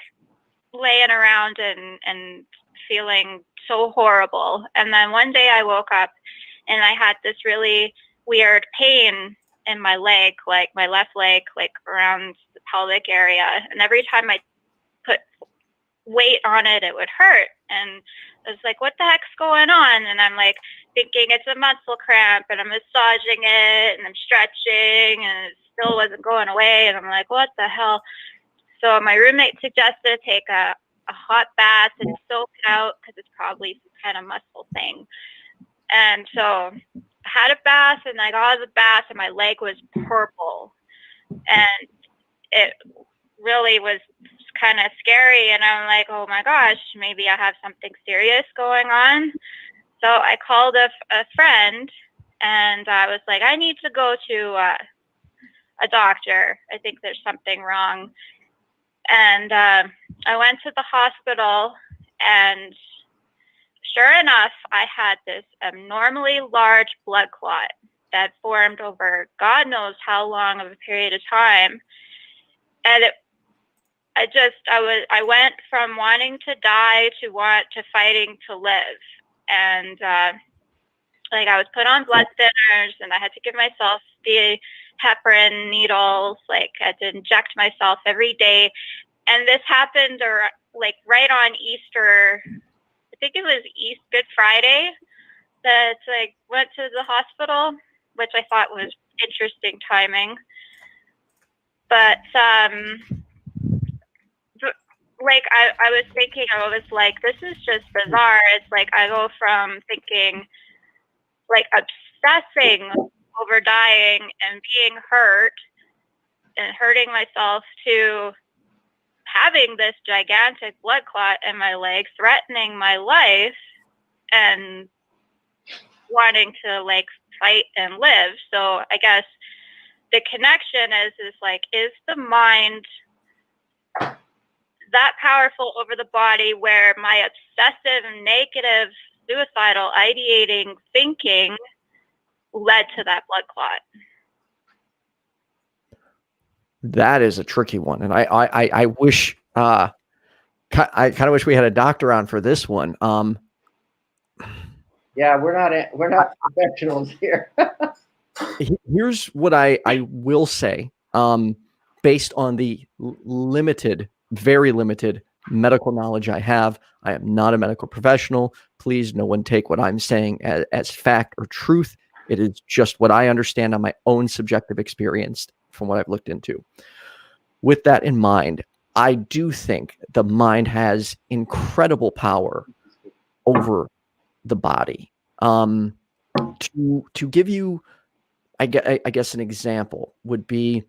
laying around and feeling so horrible. And then one day I woke up and I had this really weird pain in my leg, like my left leg, like around the pelvic area. And every time I put weight on it, it would hurt. And I was like, what the heck's going on? And I'm like thinking it's a muscle cramp, and I'm massaging it and I'm stretching, and it still wasn't going away. And I'm like, what the hell? So my roommate suggested to take a hot bath and soak it out, because it's probably some kind of muscle thing. And so I had a bath, and I got out of the bath, and my leg was purple. And it really was kind of scary. And I'm like, oh my gosh, maybe I have something serious going on. So I called a friend, and I was like, I need to go to a doctor. I think there's something wrong. And I went to the hospital, and sure enough, I had this abnormally large blood clot that formed over God knows how long of a period of time. And I went from wanting to die to fighting to live. And like I was put on blood thinners, and I had to give myself the heparin needles. Like, I had to inject myself every day. And this happened like right on Easter. I think it was Good Friday that I went to the hospital, which I thought was interesting timing. But like I was thinking, I was like, this is just bizarre. It's like I go from thinking, like, obsessing over dying and being hurt and hurting myself to having this gigantic blood clot in my leg, threatening my life, and wanting to like fight and live. So I guess the connection is like, is the mind that powerful over the body where my obsessive, negative, suicidal, ideating thinking led to that blood clot? That is a tricky one, and I wish I kind of wish we had a doctor on for this one. Yeah, we're not professionals here. Here's what I will say, based on the limited, very limited medical knowledge I have. I am not a medical professional. Please, no one take what I'm saying as fact or truth. It is just what I understand on my own subjective experience from what I've looked into. With that in mind, I do think the mind has incredible power over the body. To give you, I guess an example would be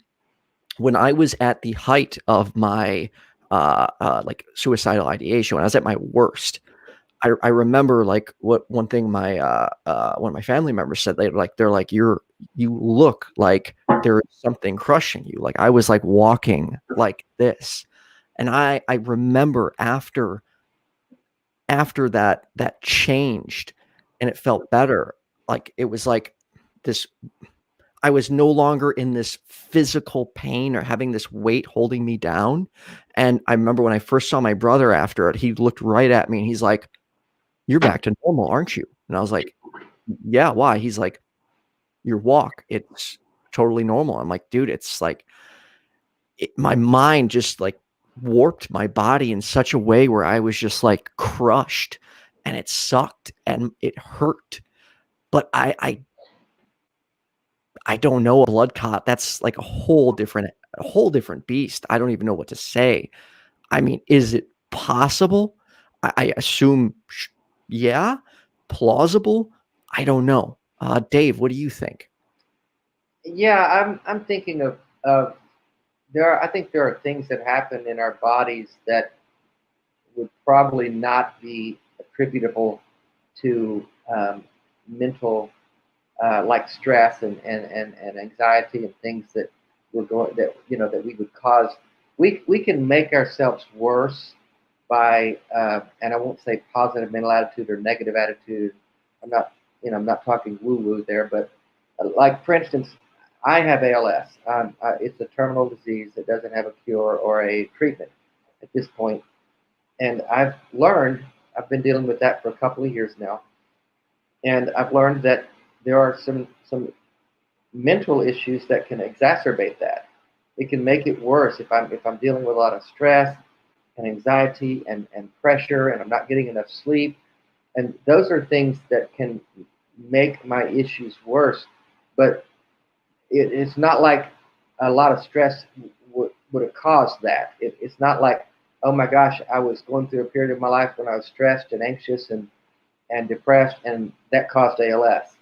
when I was at the height of my like suicidal ideation, when I was at my worst. I remember like what one thing my one of my family members said. They're like you look like there is something crushing you. Like I was like walking like this, and I remember after that changed, and it felt better. Like it was like this. I was no longer in this physical pain or having this weight holding me down. And I remember when I first saw my brother after it, he looked right at me and he's like, "You're back to normal, aren't you?" And I was like, "Yeah, why?" He's like, "Your walk, it's totally normal." I'm like, "Dude, it's like my mind just like warped my body in such a way where I was just like crushed, and it sucked and it hurt. But I don't know, a blood clot, that's like a whole different beast. I don't even know what to say. I mean, is it possible? I assume, yeah. Plausible? I don't know. Dave, what do you think? Yeah, I'm thinking of I think there are things that happen in our bodies that would probably not be attributable to mental like stress and anxiety and things that that we would cause. We can make ourselves worse by and I won't say positive mental attitude or negative attitude. I'm not talking woo woo there, but like for instance, I have ALS. It's a terminal disease that doesn't have a cure or a treatment at this point, and I've been dealing with that for a couple of years now, and I've learned that there are some mental issues that can exacerbate that. It can make it worse if I'm dealing with a lot of stress and anxiety and pressure, and I'm not getting enough sleep. And those are things that can make my issues worse. But it's not like a lot of stress would have caused that. It's not like, oh my gosh, I was going through a period of my life when I was stressed and anxious and depressed, and that caused ALS.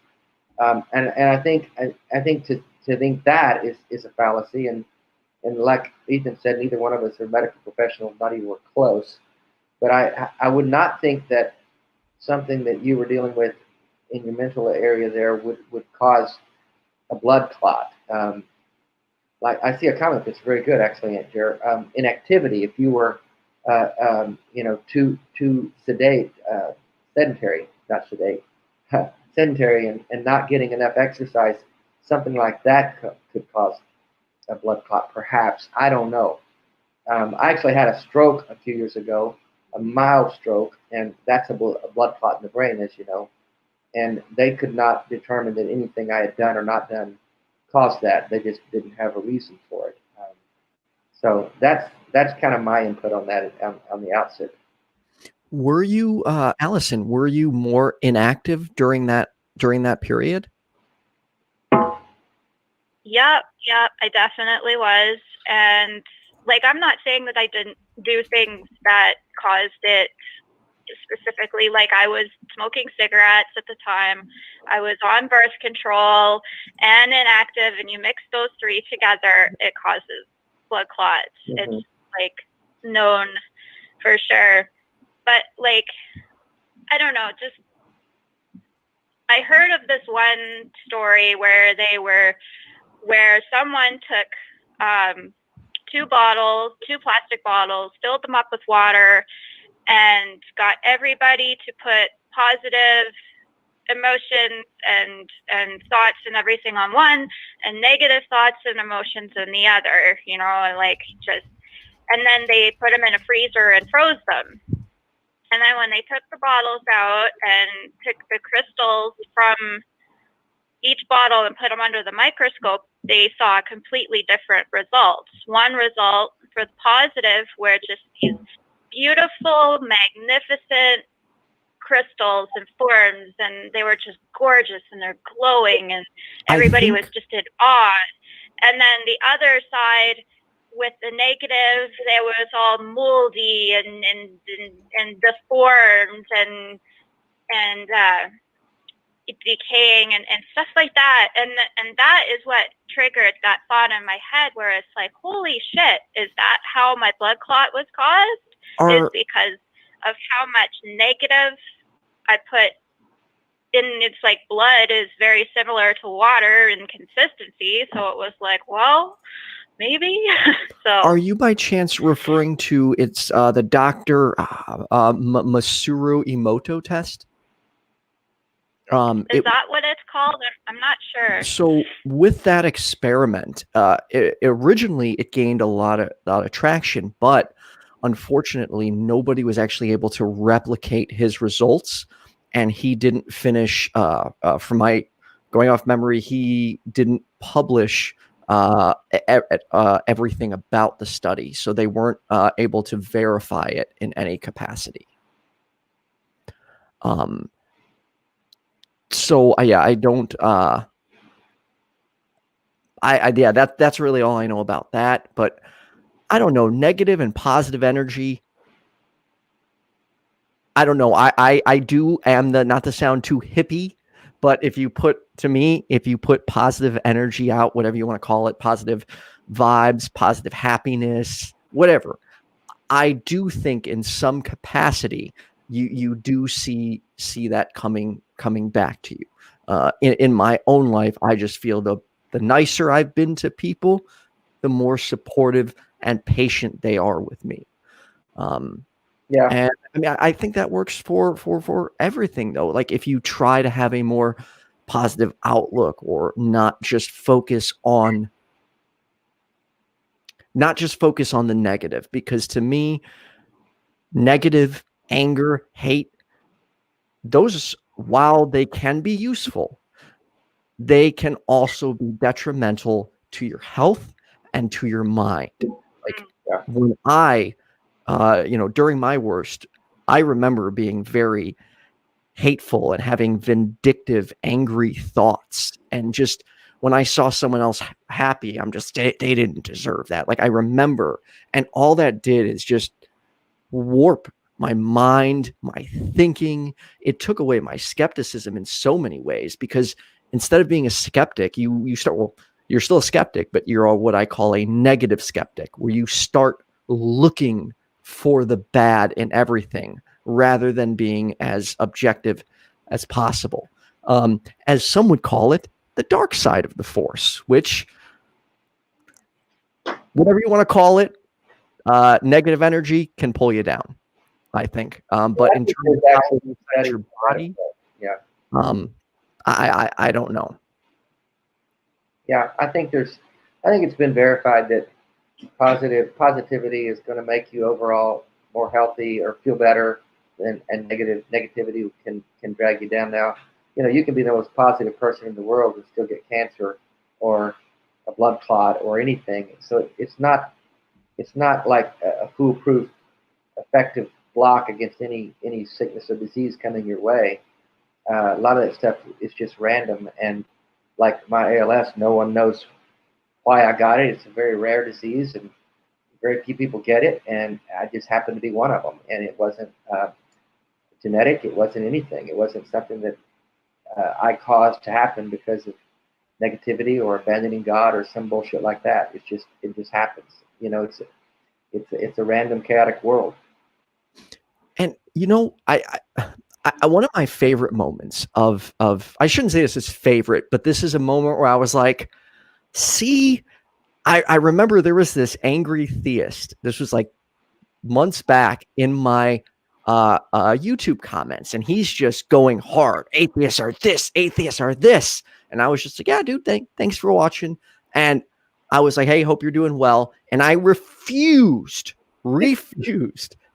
And I think to think that is a fallacy. And like Ethan said, neither one of us are medical professionals, not even close. But I would not think that something that you were dealing with in your mental area there would cause a blood clot. Like I see a comment that's very good actually, Aunt Jer. Inactivity. If you were, too sedate, sedentary, not sedate, sedentary, and not getting enough exercise, something like that could cause a blood clot. Perhaps, I don't know. I actually had a stroke a few years ago, a mild stroke, and that's a blood clot in the brain, as you know. And they could not determine that anything I had done or not done caused that. They just didn't have a reason for it. So that's kind of my input on that on the outset. Were you, Allison, were you more inactive during that period? Yep, I definitely was. And like, I'm not saying that I didn't do things that caused it specifically. Like, I was smoking cigarettes at the time. I was on birth control and inactive, and you mix those three together, it causes blood clots. Mm-hmm. It's like known for sure. But like, I don't know, just I heard of this one story where someone took two plastic bottles, filled them up with water, and got everybody to put positive emotions and thoughts and everything on one, and negative thoughts and emotions on the other, you know, and then they put them in a freezer and froze them. And then when they took the bottles out and took the crystals from each bottle and put them under the microscope, they saw completely different results. One result for the positive were just these beautiful, magnificent crystals and forms, and they were just gorgeous, and they're glowing, and everybody was just in awe. And then the other side, with the negative, it was all moldy and deformed and decaying and stuff like that. And that is what triggered that thought in my head, where it's like, holy shit, is that how my blood clot was caused? Is because of how much negative I put in. It's like blood is very similar to water in consistency, so it was like, well, maybe. So are you by chance referring to the Dr. Masaru Emoto test? Is that what it's called? I'm not sure. So with that experiment, originally it gained a lot of traction, but unfortunately nobody was actually able to replicate his results, and he didn't finish. From my going off memory, he didn't publish everything about the study, so they weren't able to verify it in any capacity. So yeah, I don't. That's really all I know about that. But I don't know, negative and positive energy. I don't know. I am not to sound too hippie, but if you put positive energy out, whatever you want to call it, positive vibes, positive happiness, whatever, I do think in some capacity you do see that coming back to you. In my own life, I just feel the nicer I've been to people, the more supportive and patient they are with me. Yeah. And I mean, I think that works for everything, though. Like, if you try to have a more positive outlook, or not just focus on the negative, because to me, negative, anger, hate, those, while they can be useful, they can also be detrimental to your health and to your mind. Like, when I, during my worst, I remember being very hateful and having vindictive, angry thoughts. And just when I saw someone else happy, I'm just, they didn't deserve that. Like, I remember, and all that did is just warp my mind, my thinking. It took away my skepticism in so many ways, because instead of being a skeptic, you start, well, you're still a skeptic, but you're what I call a negative skeptic, where you start looking for the bad in everything rather than being as objective as possible. As some would call it, the dark side of the force, which, whatever you want to call it, negative energy can pull you down, I think. But in terms of how it affects your body, I don't know. Yeah, I think it's been verified that positivity is going to make you overall more healthy or feel better, and negativity can drag you down. Now, you can be the most positive person in the world and still get cancer, or a blood clot or anything. So it's not like a foolproof, effective block against any sickness or disease coming your way. A lot of that stuff is just random, and like my ALS, no one knows why I got it. It's a very rare disease, and very few people get it, and I just happened to be one of them. And it wasn't genetic. It wasn't anything. It wasn't something that I caused to happen because of negativity or abandoning God or some bullshit like that. It just happens. You know, it's a random, chaotic world. And you know, I one of my favorite moments of I shouldn't say this is favorite, but this is a moment where I was like, see, I remember there was this angry theist. This was like months back in my YouTube comments, and he's just going hard. Atheists are this, atheists are this. And I was just like, yeah, dude, thanks for watching. And I was like, hey, hope you're doing well. And I refused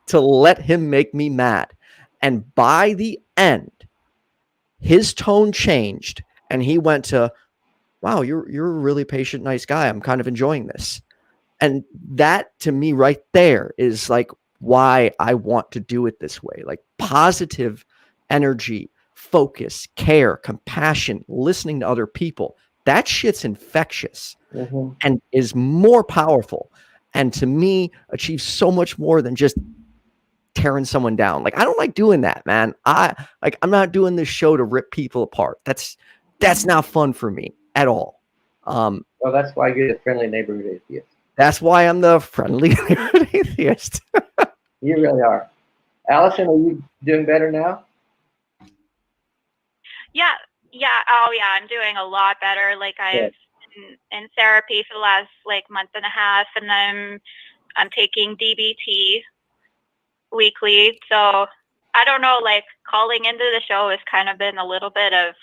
to let him make me mad. And by the end, his tone changed, and he went to, wow, you're a really patient, nice guy. I'm kind of enjoying this. And that to me right there is like why I want to do it this way. Like positive energy, focus, care, compassion, listening to other people. That shit's infectious and is more powerful. And to me, achieves so much more than just tearing someone down. Like, I don't like doing that, man. I'm not doing this show to rip people apart. That's not fun for me at all. Well, that's why you're the friendly neighborhood atheist. That's why I'm the friendly atheist. You really are. Allison, are you doing better now? Yeah. Oh, yeah. I'm doing a lot better. Like I've been in therapy for the last like month and a half, and then I'm taking DBT weekly. So I don't know, like calling into the show has kind of been a little bit of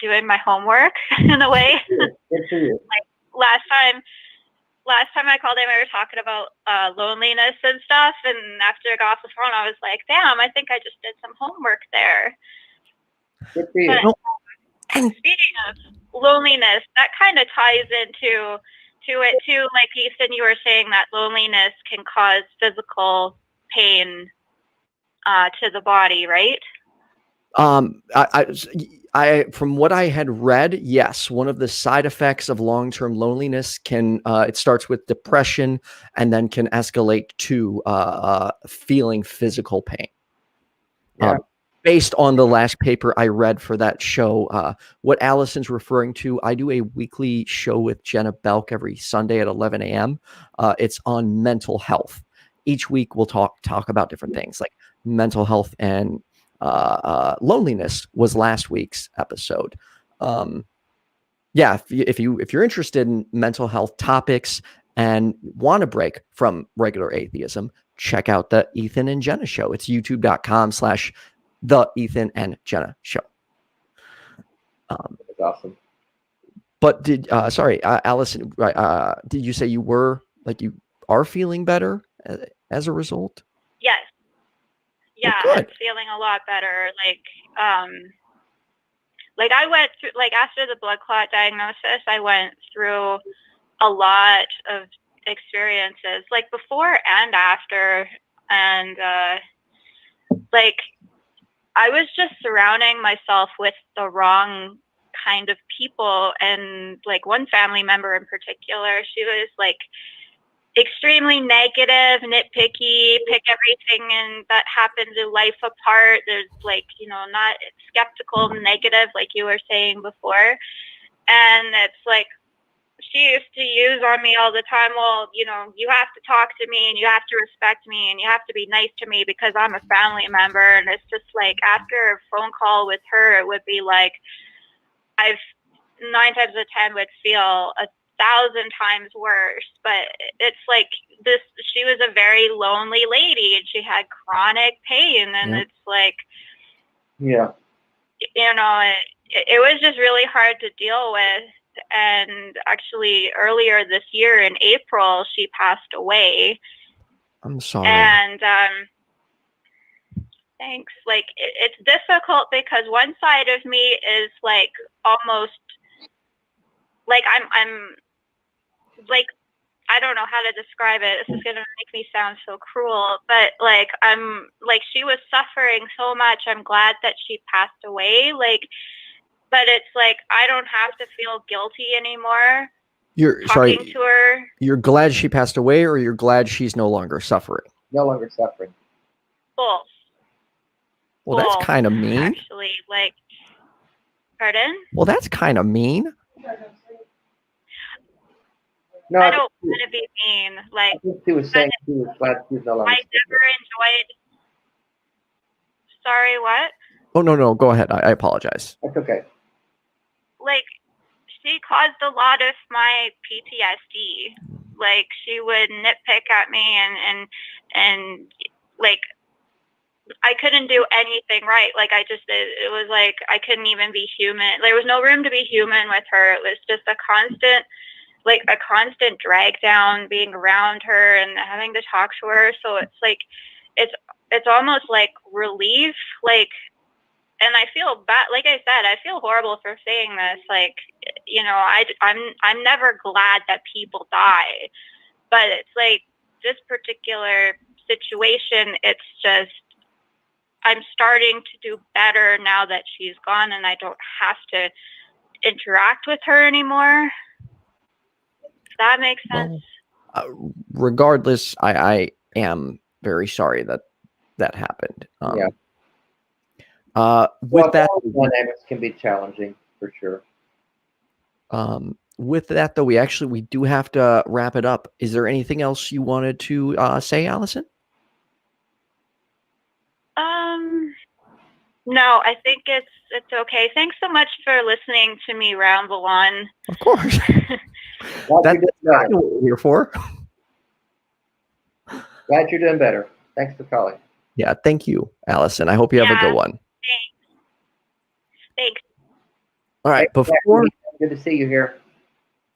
doing my homework in a way. Good for you. Like last time I called in, we were talking about loneliness and stuff. And after I got off the phone, I was like, damn, I think I just did some homework there. Good for you. But, speaking of loneliness, that kind of ties into it too. Like Ethan, you were saying that loneliness can cause physical pain to the body, right? I from what I had read, yes, one of the side effects of long-term loneliness can it starts with depression and then can escalate to feeling physical pain. Yeah. Based on the last paper I read for that show, what Allison's referring to, I do a weekly show with Jenna Belk every Sunday at 11 a.m. It's on mental health. Each week we'll talk about different things like mental health, and loneliness was last week's episode. Yeah, if you're interested in mental health topics and want a break from regular atheism, check out the Ethan and Jenna show. It's youtube.com/the Ethan and Jenna show. That's awesome. But Allison, did you say you are feeling better as a result? Yes. Yeah, well, I'm feeling a lot better. Like I went through, like after the blood clot diagnosis, I went through a lot of experiences, like before and after, and like I was just surrounding myself with the wrong kind of people. And like one family member in particular, she was like extremely negative, nitpicky, pick everything and that happens in life apart. There's like, not skeptical, negative, like you were saying before. And it's like, she used to use on me all the time, well, you have to talk to me and you have to respect me and you have to be nice to me because I'm a family member. And it's just like, after a phone call with her, it would be like, 9 times out of 10 would feel 1,000 times worse. But it's like this, she was a very lonely lady and she had chronic pain. And it's like, yeah, it was just really hard to deal with. And actually earlier this year in April, she passed away. I'm sorry. And thanks. Like it's difficult because one side of me is like almost like I'm like, I don't know how to describe it. This is gonna make me sound so cruel, but like I'm like, she was suffering so much. I'm glad that she passed away. Like, but it's like I don't have to feel guilty anymore. You're talking sorry. to her. You're glad she passed away, or you're glad she's no longer suffering? No longer suffering. Both. Well, that's kind of mean. Actually, like, pardon? Well, that's kind of mean. No, I don't want to be mean. Like, I think she was saying she was glad she was no longer I suffering. never enjoyed. Sorry, what? Oh, no. Go ahead. I apologize. That's okay. Like, she caused a lot of my PTSD. Like, she would nitpick at me and like, I couldn't do anything right. Like, it was like I couldn't even be human. There was no room to be human with her. It was just a constant drag down being around her and having to talk to her. So it's like, it's almost like relief. Like, and I feel bad. Like I said, I feel horrible for saying this. Like, you know, I'm never glad that people die, but it's like this particular situation. It's just, I'm starting to do better now that she's gone and I don't have to interact with her anymore. Does that make sense? Regardless, I am very sorry that happened. Yeah. With that, dynamics can be challenging for sure. With that, though, we do have to wrap it up. Is there anything else you wanted to say, Allison? No, I think it's okay. Thanks so much for listening to me ramble on. Of course. That's kind of what we're here for. Glad you're doing better. Thanks for calling. Yeah, thank you, Allison. I hope you have a good one. Thanks. All right, good to see you here.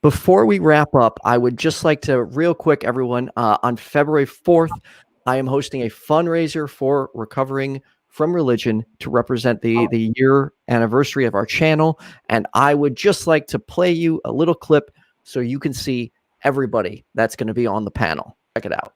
Before we wrap up, I would just like to real quick, everyone, on February 4th, I am hosting a fundraiser for Recovering from Religion to represent the year anniversary of our channel. And I would just like to play you a little clip so you can see everybody that's going to be on the panel. Check it out.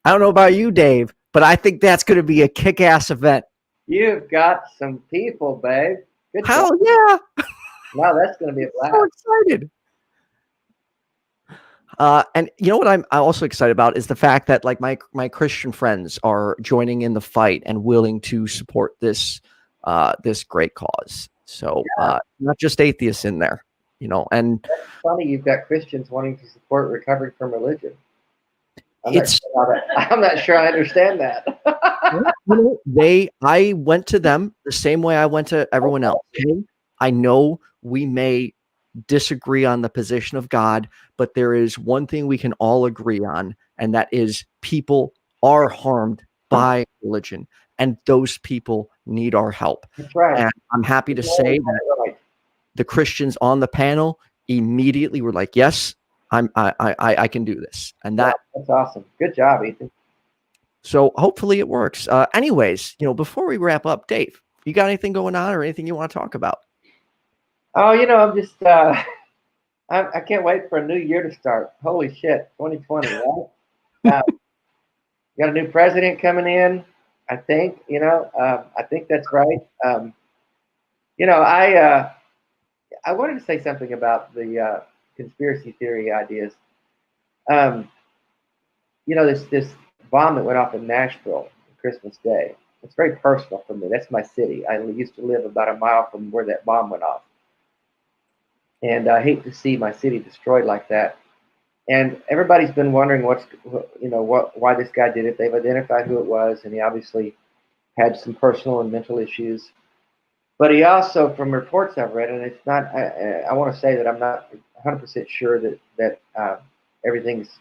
I don't know about you, Dave, but I think that's going to be a kick-ass event. You've got some people, babe. Good Hell job. yeah. Wow, that's going to be a blast. So excited. And you know what I'm also excited about is the fact that like my Christian friends are joining in the fight and willing to support this this great cause. So not just atheists in there, you know. And it's funny you've got Christians wanting to support recovering from religion. I'm not sure I understand that. I went to them the same way I went to everyone else. I know we may disagree on the position of God, but there is one thing we can all agree on, and that is people are harmed by religion, and those people need our help. That's right. And I'm happy to say that the Christians on the panel immediately were like, yes, I can do this. And that's awesome. Good job, Ethan. So hopefully it works. Anyways, you know, before we wrap up, Dave, You got anything going on or anything you want to talk about? Oh, I'm just I can't wait for a new year to start. Holy shit, 2020, right? Got a new president coming in. I think I think that's right. I wanted to say something about the conspiracy theory ideas. This bomb that went off in Nashville on Christmas Day. It's very personal for me. That's my city. I used to live about a mile from where that bomb went off, and I hate to see my city destroyed like that. And everybody's been wondering why this guy did it. They've identified who it was, and he obviously had some personal and mental issues. But he also, from reports I've read, and it's not, I want to say that I'm not 100% sure that everything's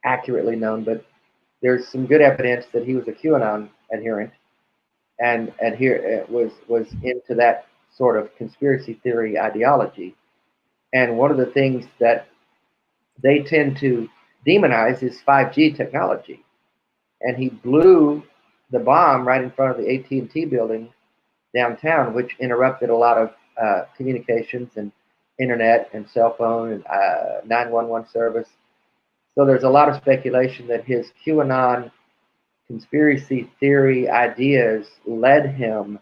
accurately known, but there's some good evidence that he was a QAnon adherent, and here was into that sort of conspiracy theory ideology. And one of the things that they tend to demonize is 5G technology. And he blew the bomb right in front of the AT&T building downtown, which interrupted a lot of communications and internet and cell phone and 911 service. So there's a lot of speculation that his QAnon conspiracy theory ideas led him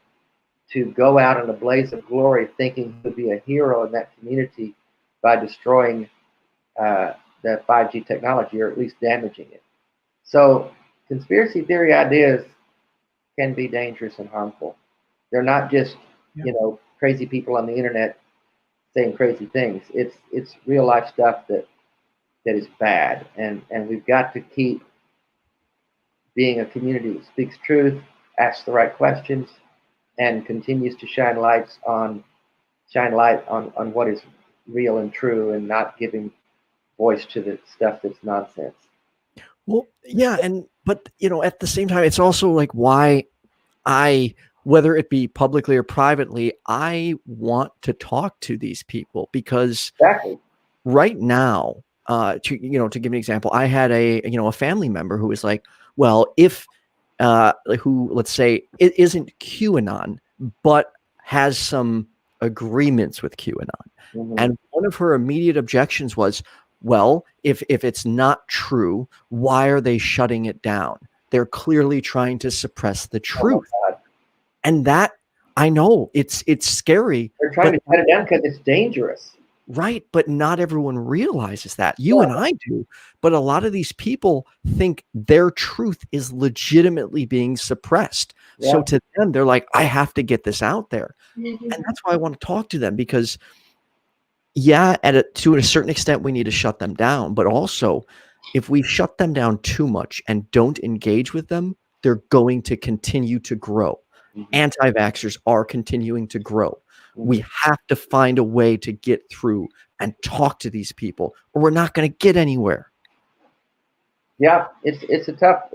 to go out in a blaze of glory, thinking he would be a hero in that community by destroying the 5G technology, or at least damaging it. So conspiracy theory ideas can be dangerous and harmful. They're not just, crazy people on the internet saying crazy things. It's real life stuff that is bad. And we've got to keep being a community that speaks truth, asks the right questions, and continues to shine light on what is real and true, and not giving voice to the stuff that's nonsense. Well, yeah, but at the same time, it's also like why whether it be publicly or privately, I want to talk to these people, because exactly right now, to give an example, I had a family member who was like, well, if who, let's say, it isn't QAnon, but has some agreements with QAnon. Mm-hmm. And one of her immediate objections was, well, if it's not true, why are they shutting it down? They're clearly trying to suppress the truth. Oh, and that, I know, it's scary. They're trying to shut it down because it's dangerous. Right, but not everyone realizes that. You and I do, but a lot of these people think their truth is legitimately being suppressed. Yeah. So to them, they're like, I have to get this out there. Mm-hmm. And that's why I want to talk to them, because to a certain extent, we need to shut them down. But also, if we shut them down too much and don't engage with them, they're going to continue to grow. Mm-hmm. Anti-vaxxers are continuing to grow. We have to find a way to get through and talk to these people, or we're not going to get anywhere. Yeah, it's a tough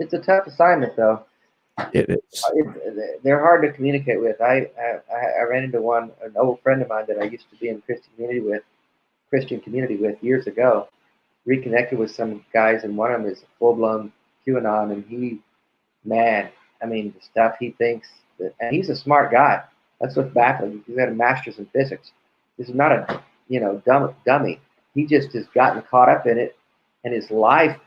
assignment, though. It is. They're hard to communicate with. I ran into an old friend of mine that I used to be in Christian community with years ago. Reconnected with some guys, and one of them is full-blown QAnon, and the stuff he thinks, and he's a smart guy. That's what's baffling. He's got a master's in physics. This is not a dummy. He just has gotten caught up in it, and his life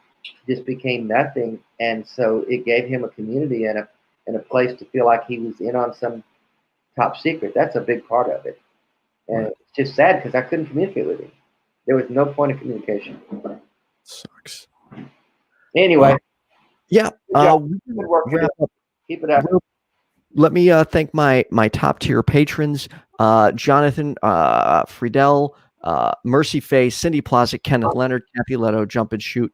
just became nothing. And so it gave him a community and a place to feel like he was in on some top secret. That's a big part of it. And it's just sad because I couldn't communicate with him. There was no point of communication. Sucks. Anyway. Yeah. Good work. Keep it up. Let me thank my top tier patrons: Jonathon, Friedel, Mercy Face, Cindy PLAZA, Kenneth, Leonard, Kathy Letto, JumpandShoot,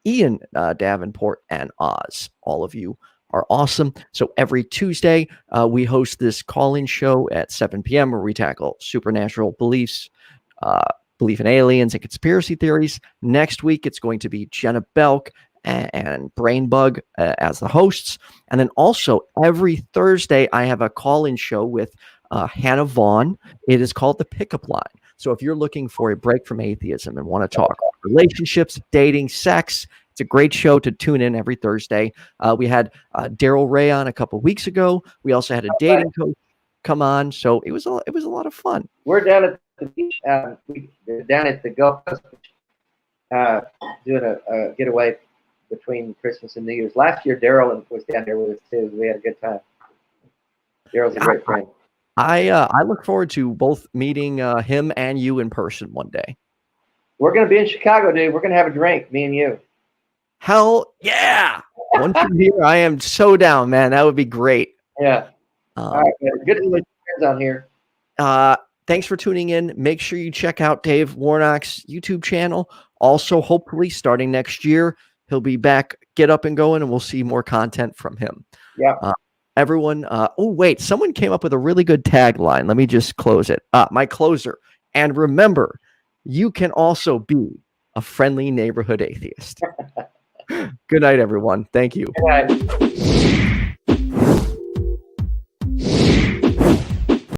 Ian Davenport, and Oz. All of you are awesome. So every Tuesday, we host this call-in show at 7 p.m. where we tackle supernatural beliefs, belief in aliens, and conspiracy theories. Next week, it's going to be Jenna Belk and Brainbug as the hosts. And then also every Thursday, I have a call-in show with Hannah Vaughn. It is called The Pickup Line. So if you're looking for a break from atheism and want to talk relationships, dating, sex, it's a great show to tune in every Thursday. We had Daryl Ray on a couple weeks ago. We also had a dating coach. come on. So it was a lot of fun. We're down at the beach, down at the Gulf Coast, doing a getaway between Christmas and New Year's. Last year, Daryl was down there with us too. We had a good time. Daryl's a great friend. I look forward to both meeting him and you in person one day. We're going to be in Chicago, dude. We're going to have a drink, me and you. Hell yeah! Once you're here, I am so down, man. That would be great. Yeah. All right, man. Good to meet your friends on here. Thanks for tuning in. Make sure you check out Dave Warnock's YouTube channel. Also, hopefully, starting next year, he'll be back, get up and going, and we'll see more content from him. Yeah. Everyone, oh, wait, someone came up with a really good tagline. Let me just close it. My closer. And remember, you can also be a friendly neighborhood atheist. Good night, everyone. Thank you. Good night.